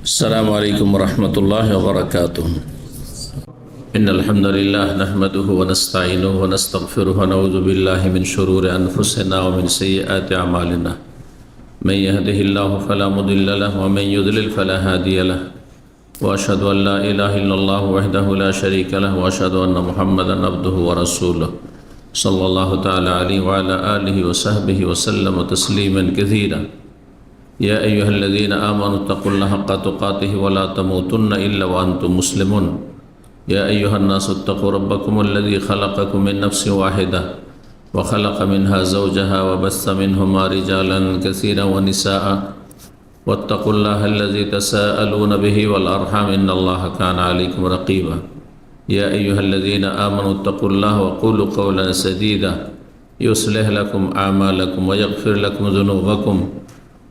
السلام عليكم ورحمة الله وبركاته. إن الحمد لله نحمده ونستعينه ونستغفره ونعوذ بالله من شرور أنفسنا ومن سيئات أعمالنا. من يهده الله فلا مضل له ومن يضلل فلا هادي له. وأشهد أن لا إله إلا الله وحده لا شريك له وأشهد أن محمدا عبده ورسوله صلى الله تعالى عليه وعلى آله وصحبه وسلم تسليما كثيرا. يا أيها الذين آمنوا اتقوا الله حق تقاته ولا تموتن إلا وأنتم مسلمون. يا أيها الناس اتقوا ربكم الذي خلقكم من نفس واحدة وخلق منها زوجها وبث منهما رجالا كثيرا ونساء واتقوا الله الذي تساءلون به والأرحام إن الله كان عليكم رقيبا. يا أيها الذين آمنوا اتقوا الله وقولوا قولا سديدا يصلح لكم أعمالكم ويغفر لكم ذنوبكم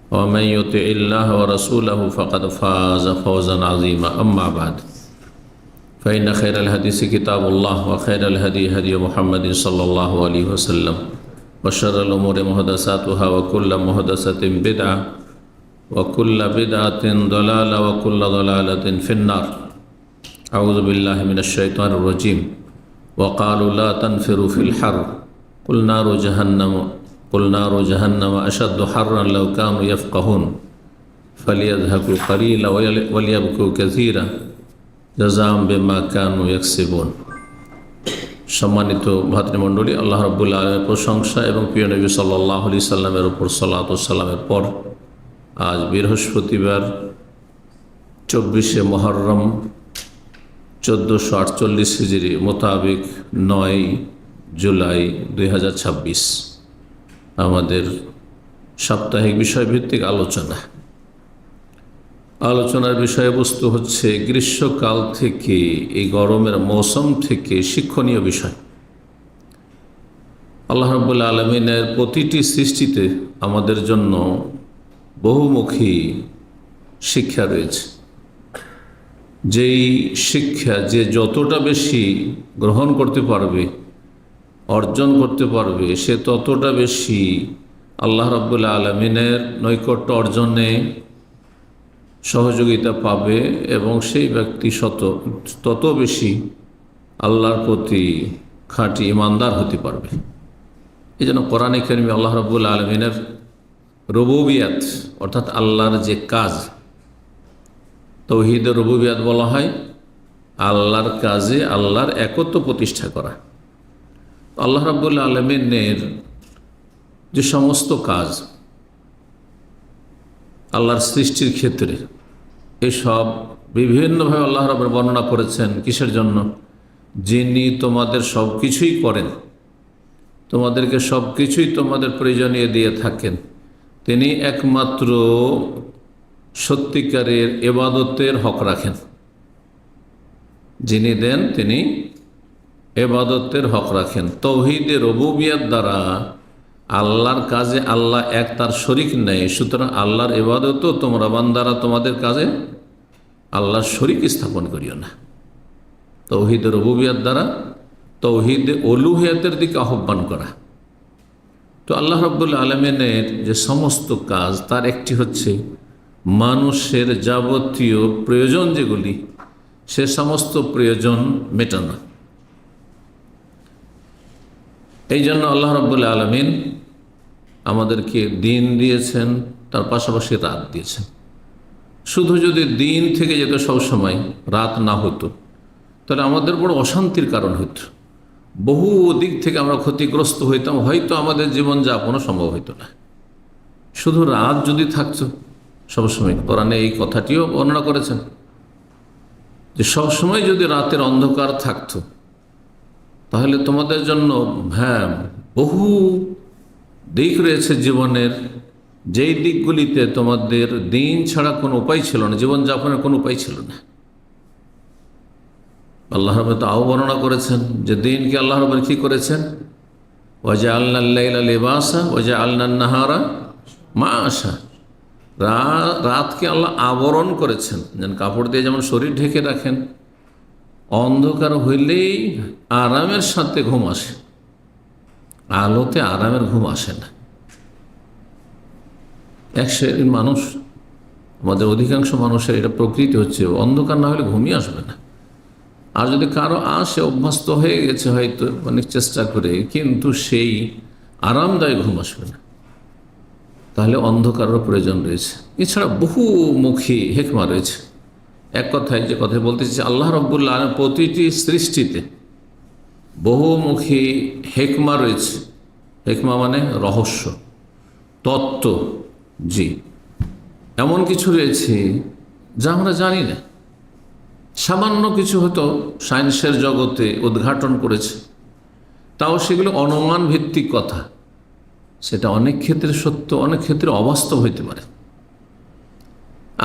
ومن يطع الله ورسوله فقد فاز فوزا عظيما. أما بعد فإن خير الحديث كتاب الله وخير الهدي هدي محمد صلى الله عليه وسلم وشر الأمور محدثاتها وكل محدثة بدعة وكل بدعة ضلالة وكل ضلالة في النار. أعوذ بالله من الشيطان الرجيم. وقالوا لا تنفروا في الحر قل نار جهنم أشد حرا لو كانوا يفقهون فليضحكوا قليلا وليبكوا كثيرا جزاء بما كانوا يكسبون. সম্মানিত ভাতৃমণ্ডলী, আল্লাহ রাব্বুল আলামিনের প্রশংসা এবং প্রিয় নবী সাল্লাল্লাহু আলাইহি সাল্লামের উপর সালাত ও সালামের পর আজ বৃহস্পতিবার 24শে মুহররম 1448 হিজরি মোতাবেক 9 জুলাই 2026 আমাদের সাপ্তাহিক বিষয়ভিত্তিক আলোচনার বিষয়বস্তু হচ্ছে গ্রীষ্মকাল থেকে এই গরমের মৌসুম থেকে শিক্ষণীয় বিষয়। আল্লাহ রাব্বুল আলামিনের প্রতিটি সৃষ্টিতে আমাদের জন্য বহুমুখী শিক্ষা রয়েছে। যেই শিক্ষা যে যতটা বেশি গ্রহণ করতে পারবে, অর্জন করতে পারবে, সে ততটা বেশি আল্লাহ রাব্বুল আলামিনের নৈকট্য অর্জনে সহযোগিতা পাবে এবং সেই ব্যক্তি তত বেশি আল্লাহর প্রতি খাঁটি ইমানদার হতে পারবে। এই জন্য কোরআনে কারিমে আল্লাহ রাব্বুল আলামিনের রুবুবিয়াত অর্থাৎ আল্লাহর যে কাজ, তাওহীদের রুবুবিয়াত বলা হয় আল্লাহর কাজে আল্লাহর একত্ব প্রতিষ্ঠা করা। আল্লাহ রাব্বুল আলামিনের যে সমস্ত কাজ আল্লাহর সৃষ্টির ক্ষেত্রে, এসব বিভিন্নভাবে আল্লাহ রাব্বুল বর্ণনা করেছেন। কিসের জন্য? যিনি তোমাদের সব কিছুই করেন, তোমাদেরকে সব কিছুই তোমাদের প্রয়োজনীয় দিয়ে থাকেন, তিনি একমাত্র সত্যিকারের ইবাদতের হক রাখেন। যিনি দেন তিনি ইবাদতের হক রাখেন। তাওহীদে রুবুবিয়ত দ্বারা আল্লাহর কাজে আল্লাহ এক, তার শরীক নেই। সুতরাং আল্লাহর ইবাদতও তোমরা বান্দারা তোমাদের কাজে আল্লাহর শরীক স্থাপন করিও না। তাওহীদে রুবুবিয়ত দ্বারা তাওহীদে উলুহিয়তের দিকে আহ্বান করা। তো আল্লাহ রাব্বুল আলামিনের যে সমস্ত কাজ, তার একটি হচ্ছে মানুষের যাবতীয় প্রয়োজন যেগুলি, সে সমস্ত প্রয়োজন মেটানো। এই জন্য আল্লাহ রাব্বুল আলামিন আমাদেরকে দিন দিয়েছেন, তার পাশাপাশি রাত দিয়েছেন। শুধু যদি দিন থেকে যেত সবসময়, রাত না হতো, তাহলে আমাদের বড় অশান্তির কারণ হতো। বহু দিক থেকে আমরা ক্ষতিগ্রস্ত হইতাম, হয়তো আমাদের জীবনযাপনও সম্ভব হইতো না। শুধু রাত যদি থাকতো সবসময়, কোরআনে এই কথাটিও বর্ণনা করেছেন যে সবসময় যদি রাতের অন্ধকার থাকতো, তাহলে তোমাদের জন্য বহু দিক রয়েছে জীবনের, যেই দিকগুলিতে তোমাদের দিন ছাড়া কোনো উপায় ছিল না, জীবনযাপনের কোনো উপায় ছিল না। আল্লাহ রাব্বুল তাও বর্ণনা করেছেন যে দিনকে আল্লাহ রাব্বুল কি করেছেন? ওয়াজআলনাল লাইলা লিবাসা ওয়াজআলনান নাহারা মাআশা। রাতকে আল্লাহ আবরণ করেছেন, যেন কাপড় দিয়ে যেমন শরীর ঢেকে রাখেন। অন্ধকার হইলেই আরামের সাথে ঘুম আসে, আলোতে আরামের ঘুম আসে না। এক শ্রেণীর মানুষ আমাদের অধিকাংশ মানুষের এটা প্রকৃতি হচ্ছে, অন্ধকার না হলে ঘুমিয়ে আসবে না। আর যদি কারো আসে, অভ্যস্ত হয়ে গেছে হয়তো অনেক চেষ্টা করে, কিন্তু সেই আরামদায়ক ঘুম আসবে না, তাহলে অন্ধকারের প্রয়োজন রয়েছে। এছাড়া বহুমুখী হেকমা রয়েছে। এক কথায় যে কথা বলতে চাইছি, আল্লাহ রাব্বুল আলামিন প্রতিটি সৃষ্টিতে বহুমুখী হেকমা রয়েছে। হেকমা মানে রহস্য, তত্ত্ব। জি, এমন কিছু রয়েছে যা আমরা জানি না। সামান্য কিছু হয়তো সায়েন্সের জগতে উদ্ঘাটন করেছে, তাও সেগুলো অনুমান ভিত্তিক কথা। সেটা অনেক ক্ষেত্রে সত্য, অনেক ক্ষেত্রে অবাস্তব হইতে পারে।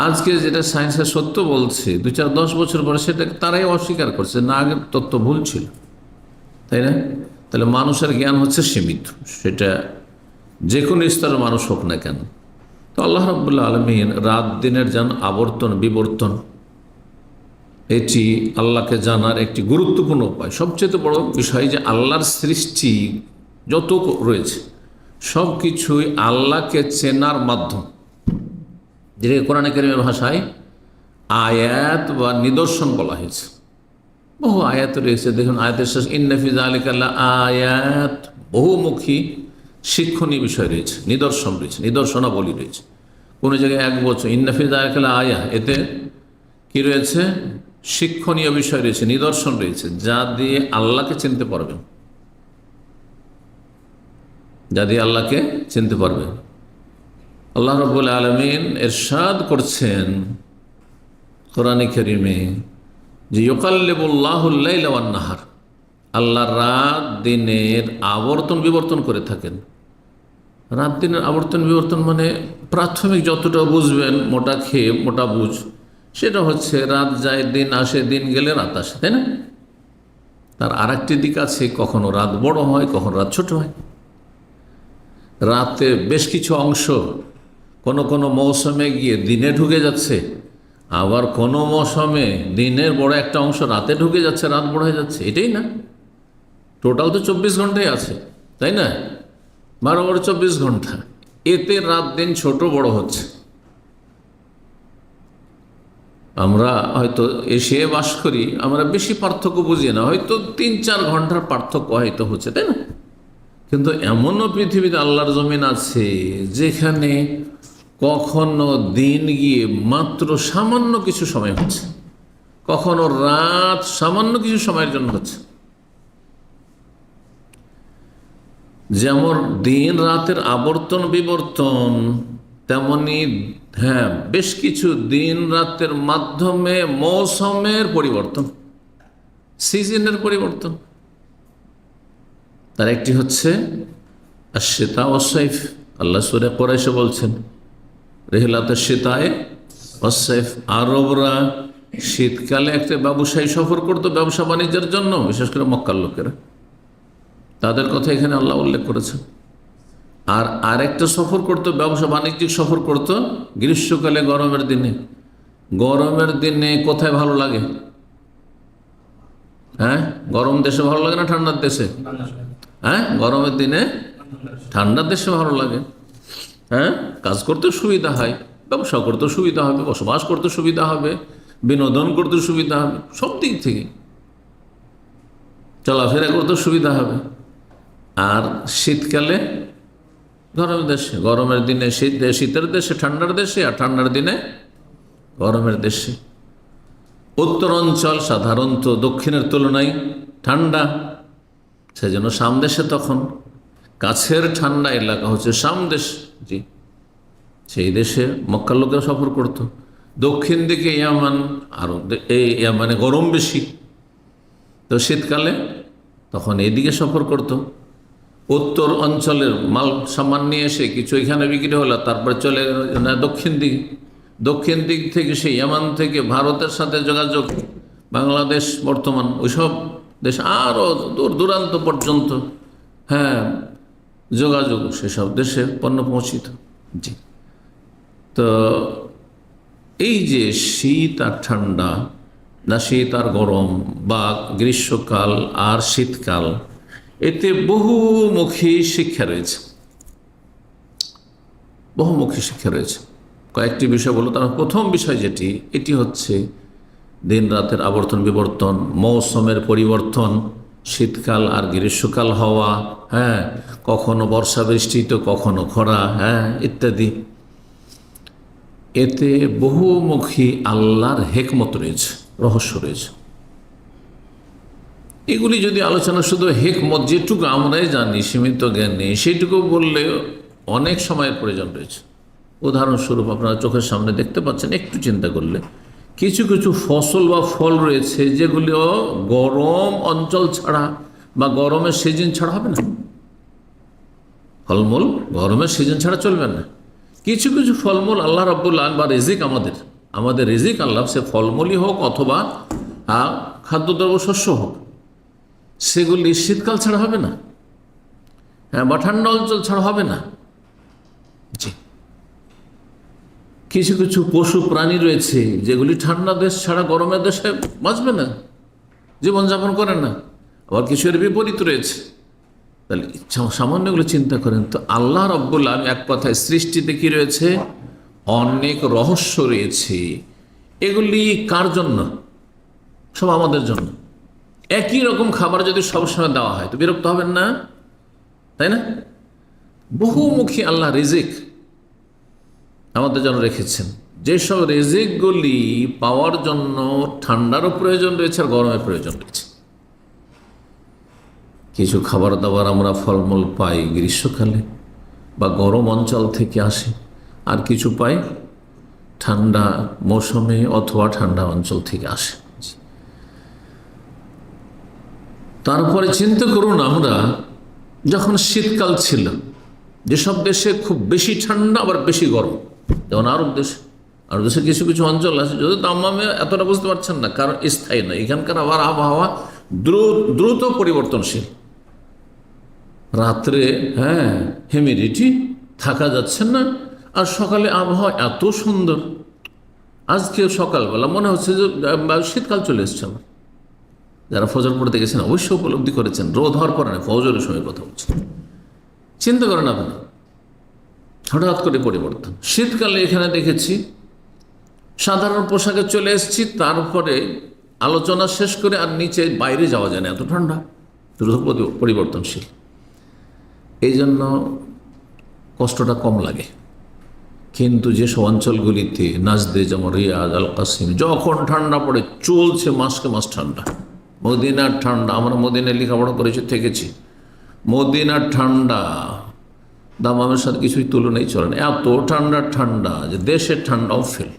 আজকে যেটা সায়েন্সের সত্য বলছে, 2-4-10 বছর পরে সেটা তারাই অস্বীকার করছে, না আগের তত্ত্ব ভুল ছিল, তাই না? তাহলে মানুষের জ্ঞান হচ্ছে সীমিত, সেটা যে কোনো স্তরের মানুষ হোক না কেন। তো আল্লাহ রাব্বুল আলামিন রাত দিনের যেন আবর্তন বিবর্তন, এটি আল্লাহকে জানার একটি গুরুত্বপূর্ণ উপায়। সবচেয়ে বড় বিষয় যে আল্লাহর সৃষ্টি যত রয়েছে সব কিছুই আল্লাহকে চেনার মাধ্যম, যেটাকে কোরআনে কারীমের ভাষায় আয়াত বা নিদর্শন বলা হয়েছে। বহু আয়াত রয়েছে, দেখুন আয়াতের শেষ ইন্না ফি যালিকা লাআয়াত, বহুমুখী শিক্ষণীয় বিষয় রয়েছে, নিদর্শন রয়েছে, নিদর্শনাবলী রয়েছে। কোনো জায়গায় এক বছর ইন্না ফি যালিকা লাআয়া, এতে কি রয়েছে? শিক্ষণীয় বিষয় রয়েছে, নিদর্শন রয়েছে, যা দিয়ে আল্লাহকে চিনতে পারবেন, যা দিয়ে আল্লাহকে চিনতে পারবেন। আল্লাহ রাব্বুল আলামিন ইরশাদ করছেন কোরআনে কারীমে যে ইউকাল্লিবুল্লাহুল লাইলা ওয়ান নাহার, আল্লাহ রাত দিনের আবর্তন বিবর্তন করে থাকেন। রাত দিনের আবর্তন বিবর্তন মানে প্রাথমিক যতটা বুঝবেন, মোটা খেয়ে মোটা বুঝ, সেটা হচ্ছে রাত যায় দিন আসে, দিন গেলে রাত আসে, তাই না? তার আর একটি দিক আছে, কখনো রাত বড় হয়, কখনো রাত ছোট হয়। রাতে বেশ কিছু অংশ কোনো কোনো মৌসুমে গিয়ে দিনে ঢুকে যাচ্ছে, আবার কোনো মৌসুমে দিনের বড় একটা অংশ রাতে ঢুকে যাচ্ছে, রাত বড় হয়ে যাচ্ছে। এটাই না, টোটাল তো 24 ঘন্টাই আছে, তাই না? 12-24 ঘন্টা, এতে রাত দিন ছোট বড় হচ্ছে। আমরা হয়তো এশিয়ায় বাস করি, আমরা বেশি পার্থক্য বুঝি না, হয়তো 3-4 ঘন্টার পার্থক্য হয়তো হচ্ছে, তাই না? কিন্তু এমনও পৃথিবীতে আল্লাহর জমিন আছে যেখানে কখনো দিন গিয়ে মাত্র সামান্য কিছু সময় হচ্ছে, কখনো রাত সামান্য কিছু সময়ের জন্য হচ্ছে। যেমন দিন রাতের আবর্তন বিবর্তন, তেমনি হ্যাঁ বেশ কিছু দিন রাতের মাধ্যমে মৌসুমের পরিবর্তন, সিজনের পরিবর্তন। তার একটি হচ্ছে আশ-শিতা ওয়াস-সাইফ। আল্লাহ সূরা কুরাইশে বলছেন রিহলাতুশ শিতায়ে ওয়াস-সাইফ। আরবরা শীতকালে একটা ব্যবসায়ী সফর করতো ব্যবসা বাণিজ্যের জন্য, বিশেষ করে মক্কার লোকেরা, তাদের কথা এখানে আল্লাহ উল্লেখ করেছেন। আর আরেকটা সফর করতো, ব্যবসা বাণিজ্যিক সফর করতো গ্রীষ্মকালে, গরমের দিনে। গরমের দিনে কোথায় ভালো লাগে? হ্যাঁ, গরম দেশে ভালো লাগে না ঠান্ডার দেশে? হ্যাঁ, গরমের দিনে ঠান্ডার দেশে ভালো লাগে। হ্যাঁ, কাজ করতে সুবিধা হয়, ব্যবসা করতে সুবিধা হবে, বসবাস করতে সুবিধা হবে, বিনোদন করতে সুবিধা হবে, সব দিক থেকে চলাফেরা করতে সুবিধা হবে। আর শীতকালে গরমের দেশে, গরমের দিনে শীতের দেশে, ঠান্ডার দেশে, আর ঠান্ডার দিনে গরমের দেশে। উত্তর অঞ্চল সাধারণত দক্ষিণের তুলনায় ঠান্ডা, সেজন্য সামদেশে তখন কাছের ঠান্ডা এলাকা হচ্ছে সামদেশ। জি, সেই দেশে মক্কার লোকেরা সফর করত। দক্ষিণ দিকে ইয়ামান, আরো এই ইয়ামানে গরম বেশি, তো শীতকালে তখন এইদিকে সফর করত। উত্তর অঞ্চলের মাল সামান নিয়ে এসে কিছু এখানে বিক্রি হলো, তারপরে চলে না দক্ষিণ দিক। দক্ষিণ দিক থেকে সেই ইয়ামান থেকে ভারতের সাথে যোগাযোগ, বাংলাদেশ বর্তমান ওইসব দেশ আরও দূর দূরান্ত পর্যন্ত, হ্যাঁ, যোগাযোগ সেসব দেশে পণ্য পৌঁছিত। জি, তো এই যে শীত আর ঠান্ডা, না শীত আর গরম, বা গ্রীষ্মকাল আর শীতকাল, এতে বহুমুখী শিক্ষা রয়েছে, বহুমুখী শিক্ষা রয়েছে। কয়েকটি বিষয় বললো। তার প্রথম বিষয় এটি হচ্ছে দিন রাতের আবর্তন বিবর্তন, মৌসুমের পরিবর্তন, শীতকাল আর গ্রীষ্মকাল হওয়া, হ্যাঁ, কখনো বর্ষা বৃষ্টি তো কখনো খরা, হ্যাঁ, ইত্যাদি। এতে বহুমুখী আল্লাহর হেকমত রয়েছে, রহস্য রয়েছে। এগুলি যদি আলোচনা শুধু হেকমত, যেটুকু আমরাই জানি সীমিত জ্ঞানে, সেইটুকু বললে অনেক সময়ের প্রয়োজন রয়েছে। উদাহরণস্বরূপ আপনারা চোখের সামনে দেখতে পাচ্ছেন, একটু চিন্তা করলে কিছু কিছু ফসল বা ফল রয়েছে যেগুলো গরম অঞ্চল ছাড়া বা গরমের সিজন ছাড়া হবে না। ফলমূল গরমের সিজন ছাড়া চলবে না। কিছু কিছু ফলমূল আল্লাহ রাব্বুল আলামিন বা রিজিক, আমাদের রিজিক আল্লাহ, সে ফলমূলই হোক অথবা খাদ্যদ্রব্য শস্য হোক, সেগুলি শীতকাল ছাড়া হবে না, হ্যাঁ, বা ঠান্ডা অঞ্চল ছাড়া হবে না। জি, কিছু কিছু পশু প্রাণী রয়েছে যেগুলি ঠান্ডা দেশ ছাড়া গরমের দেশে বাঁচবে না, জীবনযাপন করে না। আবার কিছু এর বিপরীত রয়েছে। তাহলে সামান্যগুলো চিন্তা করেন তো, আল্লাহ রাব্বুল আলামিন এক কথায় সৃষ্টিতে কি রয়েছে, অনেক রহস্য রয়েছে। এগুলি কার জন্য? সব আমাদের জন্য। একই রকম খাবার যদি সবসময় দেওয়া হয় তো বিরক্ত হবেন না, তাই না? বহুমুখী আল্লাহ রিজিক আমাদের জন্য রেখেছেন। যেসব রিজিকগুলি পাওয়ার জন্য ঠান্ডারও প্রয়োজন রয়েছে আর গরমের প্রয়োজন রয়েছে। কিছু খাবার দাবার আমরা ফলমূল পাই গ্রীষ্মকালে বা গরম অঞ্চল থেকে আসে, আর কিছু পাই ঠান্ডা মৌসুমে অথবা ঠান্ডা অঞ্চল থেকে আসে। তারপরে চিন্তা করুন, আমরা যখন শীতকাল ছিল, যেসব দেশে খুব বেশি ঠান্ডা আবার বেশি গরম, যেমন আরব দেশে কিছু কিছু অঞ্চল আছে যদি তাপমাত্রা এতটা বুঝতে পারছেন না, কারণ স্থায়ী নয়। এখানকার আবার আবহাওয়া দ্রুত পরিবর্তনশীল। রাত্রে, হ্যাঁ, হিউমিডিটি থাকা যাচ্ছে না, আর সকালে আবহাওয়া এত সুন্দর। আজকে সকালবেলা মনে হচ্ছে যে শীতকাল চলে এসছে। আমার যারা ফজর পড়তে গেছেন অবশ্যই উপলব্ধি করেছেন, রোদ হওয়ার পরে না, ফজরের সময় কথা বলছে। চিন্তা করেন আপনি, হঠাৎ করে পরিবর্তন। শীতকালে এখানে দেখেছি সাধারণ পোশাকে চলে এসেছি, তারপরে আলোচনা শেষ করে আর নিচে বাইরে যাওয়া যায় না, এত ঠান্ডা, দ্রুত পরিবর্তনশীল। এই জন্য কষ্টটা কম লাগে। কিন্তু যেসব অঞ্চলগুলিতে নাজদে, যেমন রিয়াদ, আল কাসিম, যখন ঠান্ডা পড়ে চলছে মাসকে মাস ঠান্ডা। মদিনার ঠান্ডা, আমরা মদিনায় লেখাপড়া করেছি, থেকেছি। মদিনার ঠান্ডা দামামের সাথে কিছুই তুলনাই চলে না। এত ঠান্ডা যে দেশের ঠান্ডাও ফেল,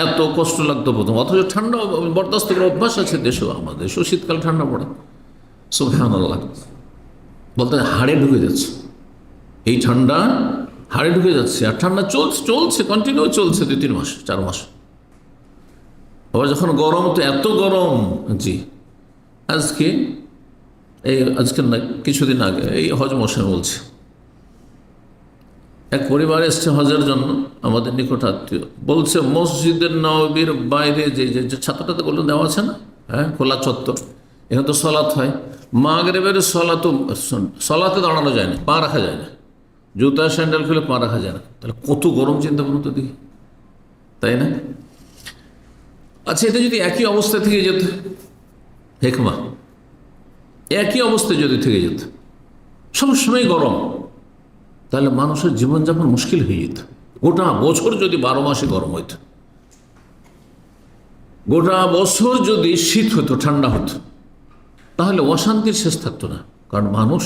এত কষ্ট লাগতো প্রথম। অথচ ঠান্ডা বরদাস্ত করে অভ্যাস আছে দেশেও, আমাদের দেশেও শীতকাল ঠান্ডা পড়ে। সুবহানাল্লাহ, বলতে হাড়ে ঢুকে যাচ্ছে এই ঠান্ডা, হাড়ে ঢুকে যাচ্ছে। আর ঠান্ডা চলছে কন্টিনিউ চলছে 2-3 মাস 4 মাস। আবার যখন গরম, তো এত গরম। জি, আজকে না, কিছুদিন আগে এই হজ মৌসুমে বলছে, এক পরিবার এসছে হজের জন্য, আমাদের নিকট আত্মীয়। বলছে মসজিদের নববীর বাইরে যে ছাত্রটাতে বললেন দেওয়া আছে না, হ্যাঁ, খোলা চত্বর, এখানে তো সলাৎ হয়। মাগরিবের সলাতে দাঁড়ানো যায় না, পা রাখা যায় না, জুতা স্যান্ডেল খুলে পা রাখা যায় না। তাহলে কত গরম, চিন্তা করুন তো দেখি, তাই না? আচ্ছা, এটা যদি একই অবস্থা থেকে যেত, হেকমা, একই অবস্থায় যদি থেকে যেত, সবসময় গরম, তাহলে মানুষের জীবনযাপন মুশকিল হয়ে যেত। গোটা বছর যদি 12 মাসে গরম হইত, গোটা বছর যদি শীত হতো, ঠান্ডা হতো, তাহলে অশান্তির শেষ থাকতো না। কারণ মানুষ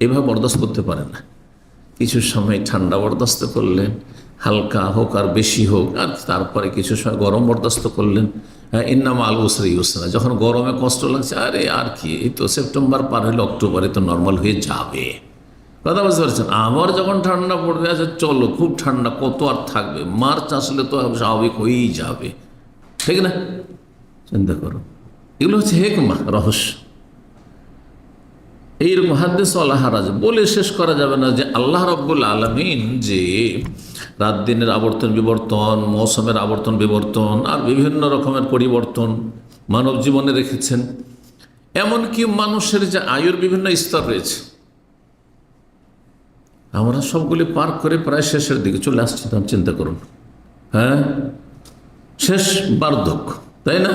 এভাবে বরদাস্ত করতে পারে না। কিছু সময় ঠান্ডা বরদাস্ত করলেন, হালকা হোক আর বেশি হোক, আর তারপরে কিছু সময় গরম বরদাস্ত করলেন। হ্যাঁ, ইন্নামা আল উসরি ইউসরা, যখন গরমে কষ্ট লাগছে, আরে আর কি, এই তো সেপ্টেম্বর পার হলে অক্টোবরে তো নর্মাল হয়ে যাবে। কথা বুঝতে পারছেন? আবার যখন ঠান্ডা পড়বে, আছে চলো খুব ঠান্ডা, কত আর থাকবে, মার্চ আসলে তো স্বাভাবিক হয়েই যাবে, ঠিক না? চিন্তা করো, এগুলো হচ্ছে হেকমা, রহস্য। এইরকম হাদিস ওয়ালা হারাজ বলে শেষ করা যাবে না যে আল্লাহ রাব্বুল আলামিন যে রাত দিনের আবর্তন বিবর্তন, মৌসুমের আবর্তন বিবর্তন আর বিভিন্ন রকমের পরিবর্তন মানব জীবনে রেখেছেন। এমনকি মানুষের যে আয়ুর বিভিন্ন স্তর রয়েছে, আমরা সবগুলি পার করে প্রায় শেষের দিকে চলে আসছি, তখন চিন্তা করুন। হ্যাঁ, শেষ বার্ধক্য, তাই না?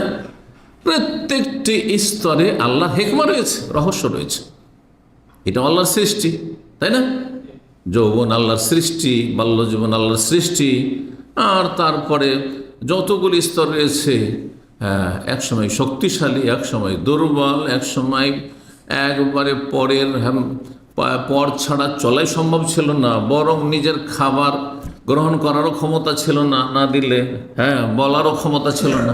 প্রত্যেকটি স্তরে আল্লাহর হিকমা রয়েছে, রহস্য রয়েছে। এটা আল্লাহর সৃষ্টি, তাই না? যৌবন আল্লাহর সৃষ্টি, বাল্য জীবন আল্লাহর সৃষ্টি, আর তারপরে যতগুলি স্তর রয়েছে, হ্যাঁ, এক সময় শক্তিশালী, এক সময় দুর্বল, এক সময় একবারে পর ছাড়া চলাই সম্ভব ছিল না, বরং নিজের খাবার গ্রহণ করারও ক্ষমতা ছিল না, না দিলে হ্যাঁ বলারও ক্ষমতা ছিল না।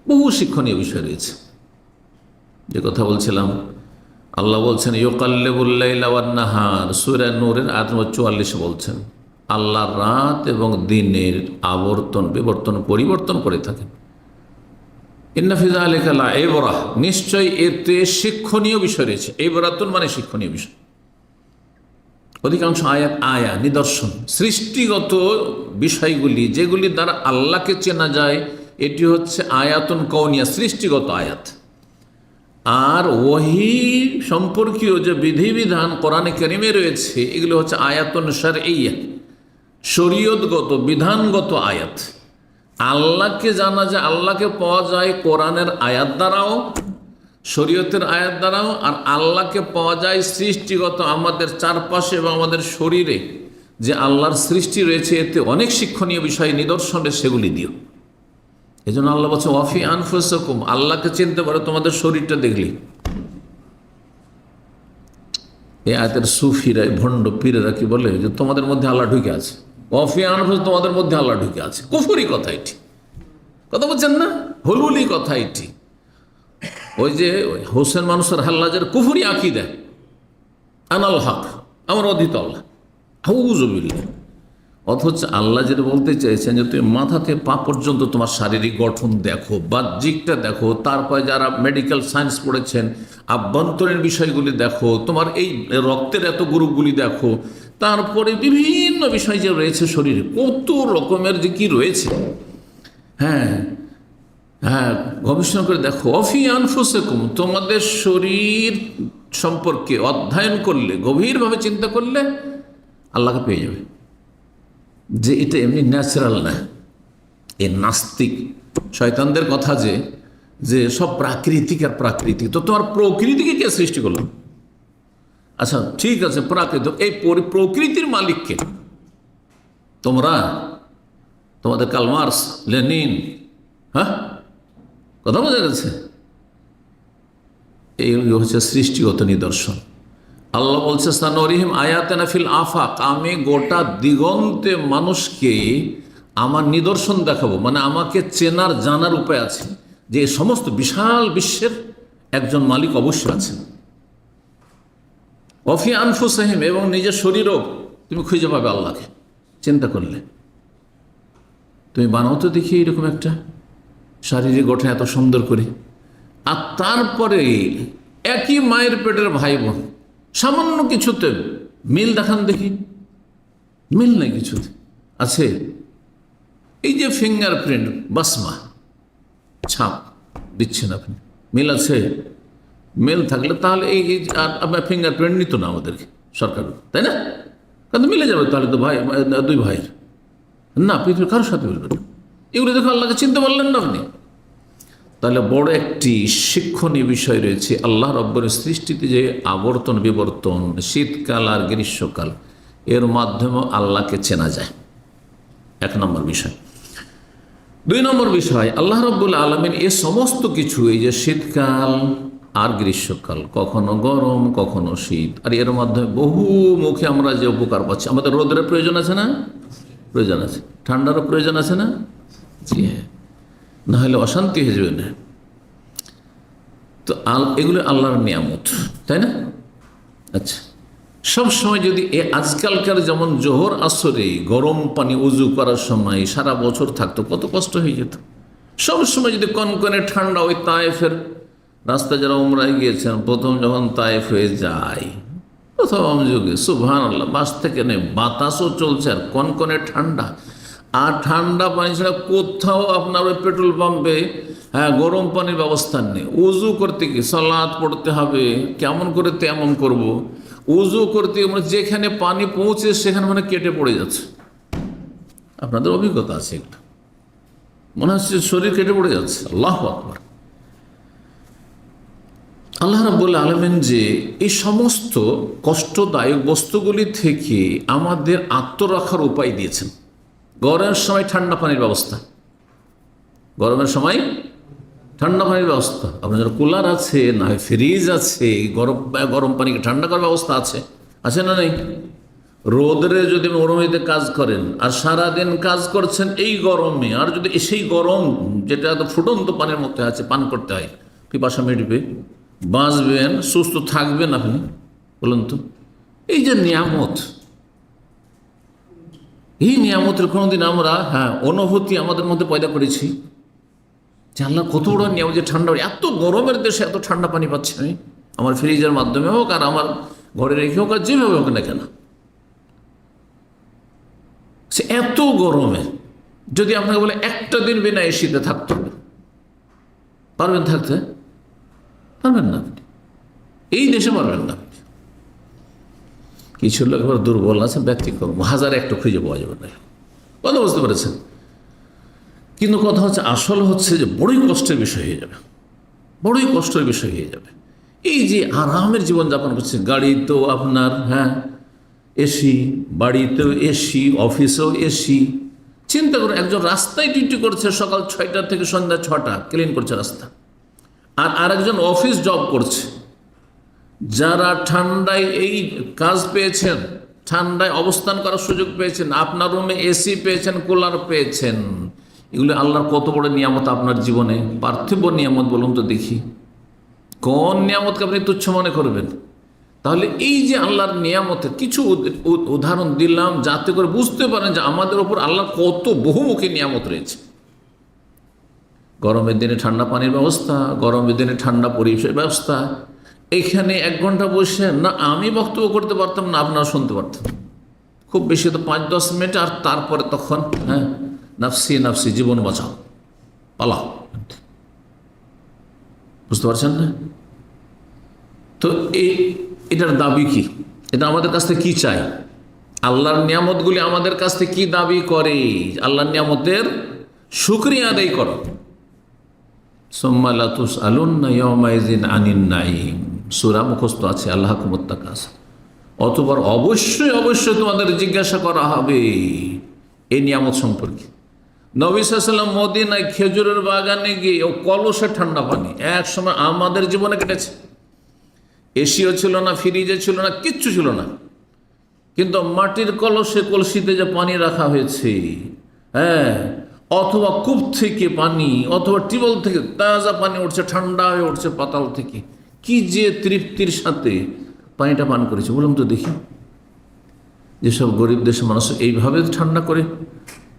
বহু শিক্ষণীয় বিষয় রয়েছে। যে কথা বলছিলাম, আল্লাহ বলছেন ইউকাল্লিবুল লাইলা ওয়ান নাহার, সূরা নূরের আয়াত নম্বর 44 বলছেন আল্লাহ রাত এবং দিনের আবর্তন বিবর্তন পরিবর্তন করে থাকেন। ইন্না ফি যালিকা লাইবরা, নিশ্চয় এতে শিক্ষণীয় বিষয় রয়েছে। ইবরাতুন মানে শিক্ষণীয় বিষয়। অধিকাংশ আয়াত নিদর্শন, সৃষ্টিগত বিষয়গুলি যেগুলি দ্বারা আল্লাহকে চেনা যায়, এটি হচ্ছে আয়াতুন কওনিয়া, সৃষ্টিগত আয়াত। আর ওহী সম্পর্কীয় যে বিধিবিধান কোরআনে কারিমে রয়েছে, এগুলো হচ্ছে আয়াতুন শারঈয়া, শরীয়তগত বিধানগত আয়াত। আল্লাহকে জানা যায়, আল্লাহকে পাওয়া যায় কোরআনের আয়াত দ্বারাও, শরীয়তের আয়াত দ্বারাও, আর আল্লাহকে পাওয়া যায় সৃষ্টিগত আমাদের চারপাশে এবং আমাদের শরীরে যে আল্লাহর সৃষ্টি রয়েছে, এতে অনেক শিক্ষণীয় বিষয় নিদর্শন, সেগুলি দিও। এই জন্য আল্লাহ বলছে ওয়াফি আনফুসাকুম, আল্লাহকে চিনতে পারো তোমাদের শরীরটা দেখলি। এই আয়াতের সুফিরা, ভণ্ড পীরেরা কি বলে যে তোমাদের মধ্যে আল্লাহ ঢুকে আছে। ওয়াফি আনফুস, তোমাদের মধ্যে আল্লাহ ঢুকে আছে। কুফরি কথা এটি, কথা বলছেন না, হলুলি কথা এটি। ওই যে হোসেন মানুষের হাল্লাজের কুফরি আকীদা, আনাল হক, আমার অধীত আল্লাহ, আউযুবিল্লাহ। অথচ আল্লাহ যেটা বলতে চাইছেন যে তুমি মাথা থেকে পা পর্যন্ত তোমার শারীরিক গঠন দেখো, বাহ্যিকটা দেখো, তারপরে যারা মেডিকেল সায়েন্স পড়েছেন আভ্যন্তরীণ বিষয়গুলি দেখো, তোমার এই রক্তের এত গ্রুপগুলি দেখো, তারপরে বিভিন্ন বিষয় যে রয়েছে শরীরে, কত রকমের যে কি রয়েছে, হ্যাঁ হ্যাঁ, গবেষণা করে দেখো। অফি আনফুসাকুম, তোমাদের শরীর সম্পর্কে অধ্যয়ন করলে, গভীরভাবে চিন্তা করলে আল্লাহকে পেয়ে যাবে। যে এটা এমনি ন্যাচারাল না, এ নাস্তিক শয়তানদের কথা যে সব প্রাকৃতিক আর প্রাকৃতিক। তো তোমার প্রকৃতিকে কে সৃষ্টি করলো? আচ্ছা ঠিক আছে, প্রাকৃতিক, এই প্রকৃতির মালিককে তোমরা, তোমাদের কার্ল মার্কস, লেনিন, হ্যাঁ, কথা বোঝা গেছে? এই হচ্ছে সৃষ্টিগত নিদর্শন। আল্লাহ বলছে সানুরিহিম আয়াতানা ফিল আফাক, আমি গোটা দিগন্তে মানুষকে আমার নিদর্শন দেখাবো, মানে আমাকে চেনার জানার উপায় আছে যে সমস্ত বিশাল বিশ্বের একজন মালিক অবশ্যই আছেন। ওয়াফি আনফুসিহিম, এবং নিজের শরীরও তুমি খুঁজে পাবে আল্লাহকে চিন্তা করলে। তুমি বানাও তো দেখি এরকম একটা শারীরিক গঠন এত সুন্দর করে, আর তারপরে একই মায়ের পেটের ভাই বোন, সামান্য কিছুতে মিল দেখান দেখি, মিল নেই কিছুতে। আছে এই যে ফিঙ্গারপ্রিন্ট, বাসমা ছাপ দিচ্ছেন আপনি, মিল আছে? মিল থাকলে তাহলে এই আপনার ফিঙ্গারপ্রিন্ট নিত না আমাদেরকে সরকার, তাই না? কারণ মিলে যাবে তাহলে তো ভাই, দুই ভাইয়ের না, পৃথিবীর কারোর সাথে মিলবে না। এগুলো দেখে আল্লাহকে চিনতে পারলেন না আপনি। তাহলে বড় একটি শিক্ষণীয় বিষয় রয়েছে আল্লাহ রব্বুর সৃষ্টিতে, যে আবর্তন বিবর্তন, শীতকাল আর গ্রীষ্মকাল, এর মাধ্যমে আল্লাহকে চেনা যায়। এক নম্বর বিষয়। দুই নম্বর বিষয়, আল্লাহ রব্বুল আলামিন এ সমস্ত কিছু, এই যে শীতকাল আর গ্রীষ্মকাল, কখনো গরম কখনো শীত, আর এর মাধ্যমে বহু মুখে আমরা যে উপকার পাচ্ছি। আমাদের রোদের প্রয়োজন আছে না? প্রয়োজন আছে। ঠান্ডারও প্রয়োজন আছে না? জি হ্যাঁ, না হলে অশান্তি হয়ে যাবে না। তো এগুলো আল্লাহর নিয়ামত, তাই না? আচ্ছা, সব সময় যদি আজকালকার যেমন জোহর আসরে গরম পানি উজু করার সময় সারা বছর থাকতো, কত কষ্ট হয়ে যেত। সব সময় যদি কনকনে ঠান্ডা, ওই তায়েফের রাস্তা যারা উমরায় গিয়েছেন, প্রথম যখন তায়েফ হয়ে যায়, প্রথম যুগে সুবহানাল্লাহ, বাস থেকে নেই, বাতাসও চলছে আর কনকনে ঠান্ডা। আর ঠান্ডা পানি ছাড়া কোথাও আপনার ওই পেট্রোল পাম্পে হ্যাঁ গরম পানির ব্যবস্থা নেই। উজু করতে কি সালাত পড়তে হবে, কেমন করে তেমন করব। উজু করতে মানে যেখানে পানি পৌঁছে সেখানে মানে কেটে পড়ে যাচ্ছে। আপনাদের অভিজ্ঞতা আছে একটা, মনে হচ্ছে শরীর কেটে পড়ে যাচ্ছে। আল্লাহু আকবার। আল্লাহ রাব্বুল আলামিন যে এই সমস্ত কষ্টদায়ক বস্তুগুলি থেকে আমাদের আত্মরক্ষার উপায় দিয়েছেন। গরমের সময় ঠান্ডা পানির ব্যবস্থা, গরমের সময় ঠান্ডা পানির ব্যবস্থা। আপনাদের কুলার আছে, না হয় ফ্রিজ আছে, গরম পানিকে ঠান্ডা করার ব্যবস্থা আছে, আছে না নেই? রোদরে যদি মরুভূমিতে কাজ করেন আর সারাদিন কাজ করছেন এই গরমে, আর যদি সেই গরম যেটা এত ফুটন্ত পানির মধ্যে আছে পান করতে হয়, পিপাসা মিটবে, বাঁচবেন, সুস্থ থাকবেন আপনি? বলুন তো। এই যে নিয়ামত, এই নিয়ামতের কোনোদিন আমরা অনুভূতি আমাদের মধ্যে পয়দা করেছি যে আল্লাহ কত বড় নিয়ামত, যে ঠান্ডা, এত গরমের দেশে এত ঠান্ডা পানি পাচ্ছি আমি, আমার ফ্রিজের মাধ্যমে হোক আর আমার ঘরে রেখে হোক আর যেভাবে হোক না কেন। সে এত গরমে যদি আপনাকে বলে একটা দিন বিনা এসিতে থাকতে হবে, পারবেন থাকতে? পারবেন না আপনি, এই দেশে পারবেন না। কিছু লোক এবার দুর্বল আছে, ব্যতিক্রম, হাজার একটা খুঁজে পাওয়া যাবে না, কথা বুঝতে পেরেছেন? কিন্তু কথা হচ্ছে, আসল হচ্ছে যে বড়ই কষ্টের বিষয় হয়ে যাবে, বড়ই কষ্টের বিষয় হয়ে যাবে। এই যে আরামের জীবনযাপন করছে, গাড়ি তো আপনার এসি, বাড়িতেও এসি, অফিসেও এসি। চিন্তা করুন, একজন রাস্তায় ডিউটি করছে সকাল 6টা থেকে সন্ধ্যা 6টা, ক্লিন করছে রাস্তা, আর আরেকজন অফিস জব করছে। যারা ঠান্ডায় এই কাজ পেয়েছেন, ঠান্ডায় অবস্থান করার সুযোগ পেয়েছেন, আপনার রুমে এসি পেয়েছেন, কুলার পেয়েছেন, এগুলো আল্লাহর কত বড় নিয়ামত আপনার জীবনে, পার্থিব নিয়ামত। বলুন তো দেখি, কোন নিয়ামতকে আপনি তুচ্ছ মনে করবেন? তাহলে এই যে আল্লাহর নিয়ামতের কিছু উদাহরণ দিলাম যাতে করে বুঝতে পারেন যে আমাদের ওপর আল্লাহর কত বহুমুখী নিয়ামত রয়েছে। গরমের দিনে ঠান্ডা পানির ব্যবস্থা, গরমের দিনে ঠান্ডা পরিবেশের ব্যবস্থা। এখানে 1 ঘন্টা বসে না আমি বক্তব্য করতে পারতাম, না আপনারা শুনতে পারতেন, খুব বেশি তো 5-10 মিনিট, আর তারপরে তখন নাফসি নাফসি, জীবন বাঁচাও, পালাও। বুঝতে পারছেন না? তো এটার দাবি কি? এটা আমাদের কাছ থেকে কি চাই? আল্লাহর নিয়ামতগুলি আমাদের কাছ থেকে কি দাবি করে? আল্লাহর নিয়ামতের শুকরিয়া আদায় করো। সুম্মা লা তুসআলুন্না ইয়াওমাইযিন আনিন নাঈম, সূরা মুখস্থ আছে, আল্লাহকুমুত তাকাসুর। অতঃপর অবশ্যই অবশ্যই তোমাদের জিজ্ঞাসা করা হবে এই নিয়ামত সম্পর্কে। নবী সাল্লাল্লাহু আলাইহি ওয়াসাল্লাম মদিনায় খেজুরের বাগানে গিয়ে ও কলসে ঠান্ডা পানি, এক সময় আমাদের জীবনে কেটেছে। এসিও ছিল না, ফ্রিজে ছিল না, কিচ্ছু ছিল না, কিন্তু মাটির কলসিতে যে পানি রাখা হয়েছে, অথবা কূপ থেকে পানি, অথবা টিউবওয়েল থেকে তাজা পানি উঠছে, ঠান্ডা হয়ে উঠছে পাতাল থেকে, কি যে তৃপ্তির সাথে পানিটা পান করেছে বলুন তো দেখি। যেসব গরিব দেশের মানুষ এইভাবে ঠান্ডা করে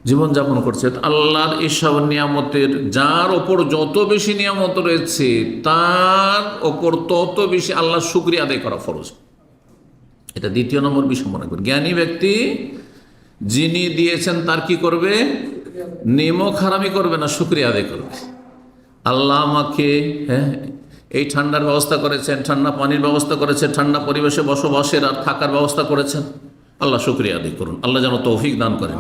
জীবনযাপন করছে, আল্লাহর এসব নিয়ামতের, যার ওপর যত বেশি নিয়ামত রয়েছে তার ওপর তত বেশি আল্লাহর শুকরিয়া আদায় করা ফরজ। এটা 2 নম্বর বিষয় মনে করি। জ্ঞানী ব্যক্তি যিনি দিয়েছেন তার কি করবে? নিমক হারামি করবে না, শুকরিয়া আদায় করবে। আল্লাহ আমাকে এই ঠান্ডার ব্যবস্থা করেছেন, ঠান্ডা পানির ব্যবস্থা করেছেন, ঠান্ডা পরিবেশে বসবাসের আর থাকার ব্যবস্থা করেছেন, আল্লাহ শুকরিয়া আদায় করুন। আল্লাহ যেন তৌফিক দান করেন।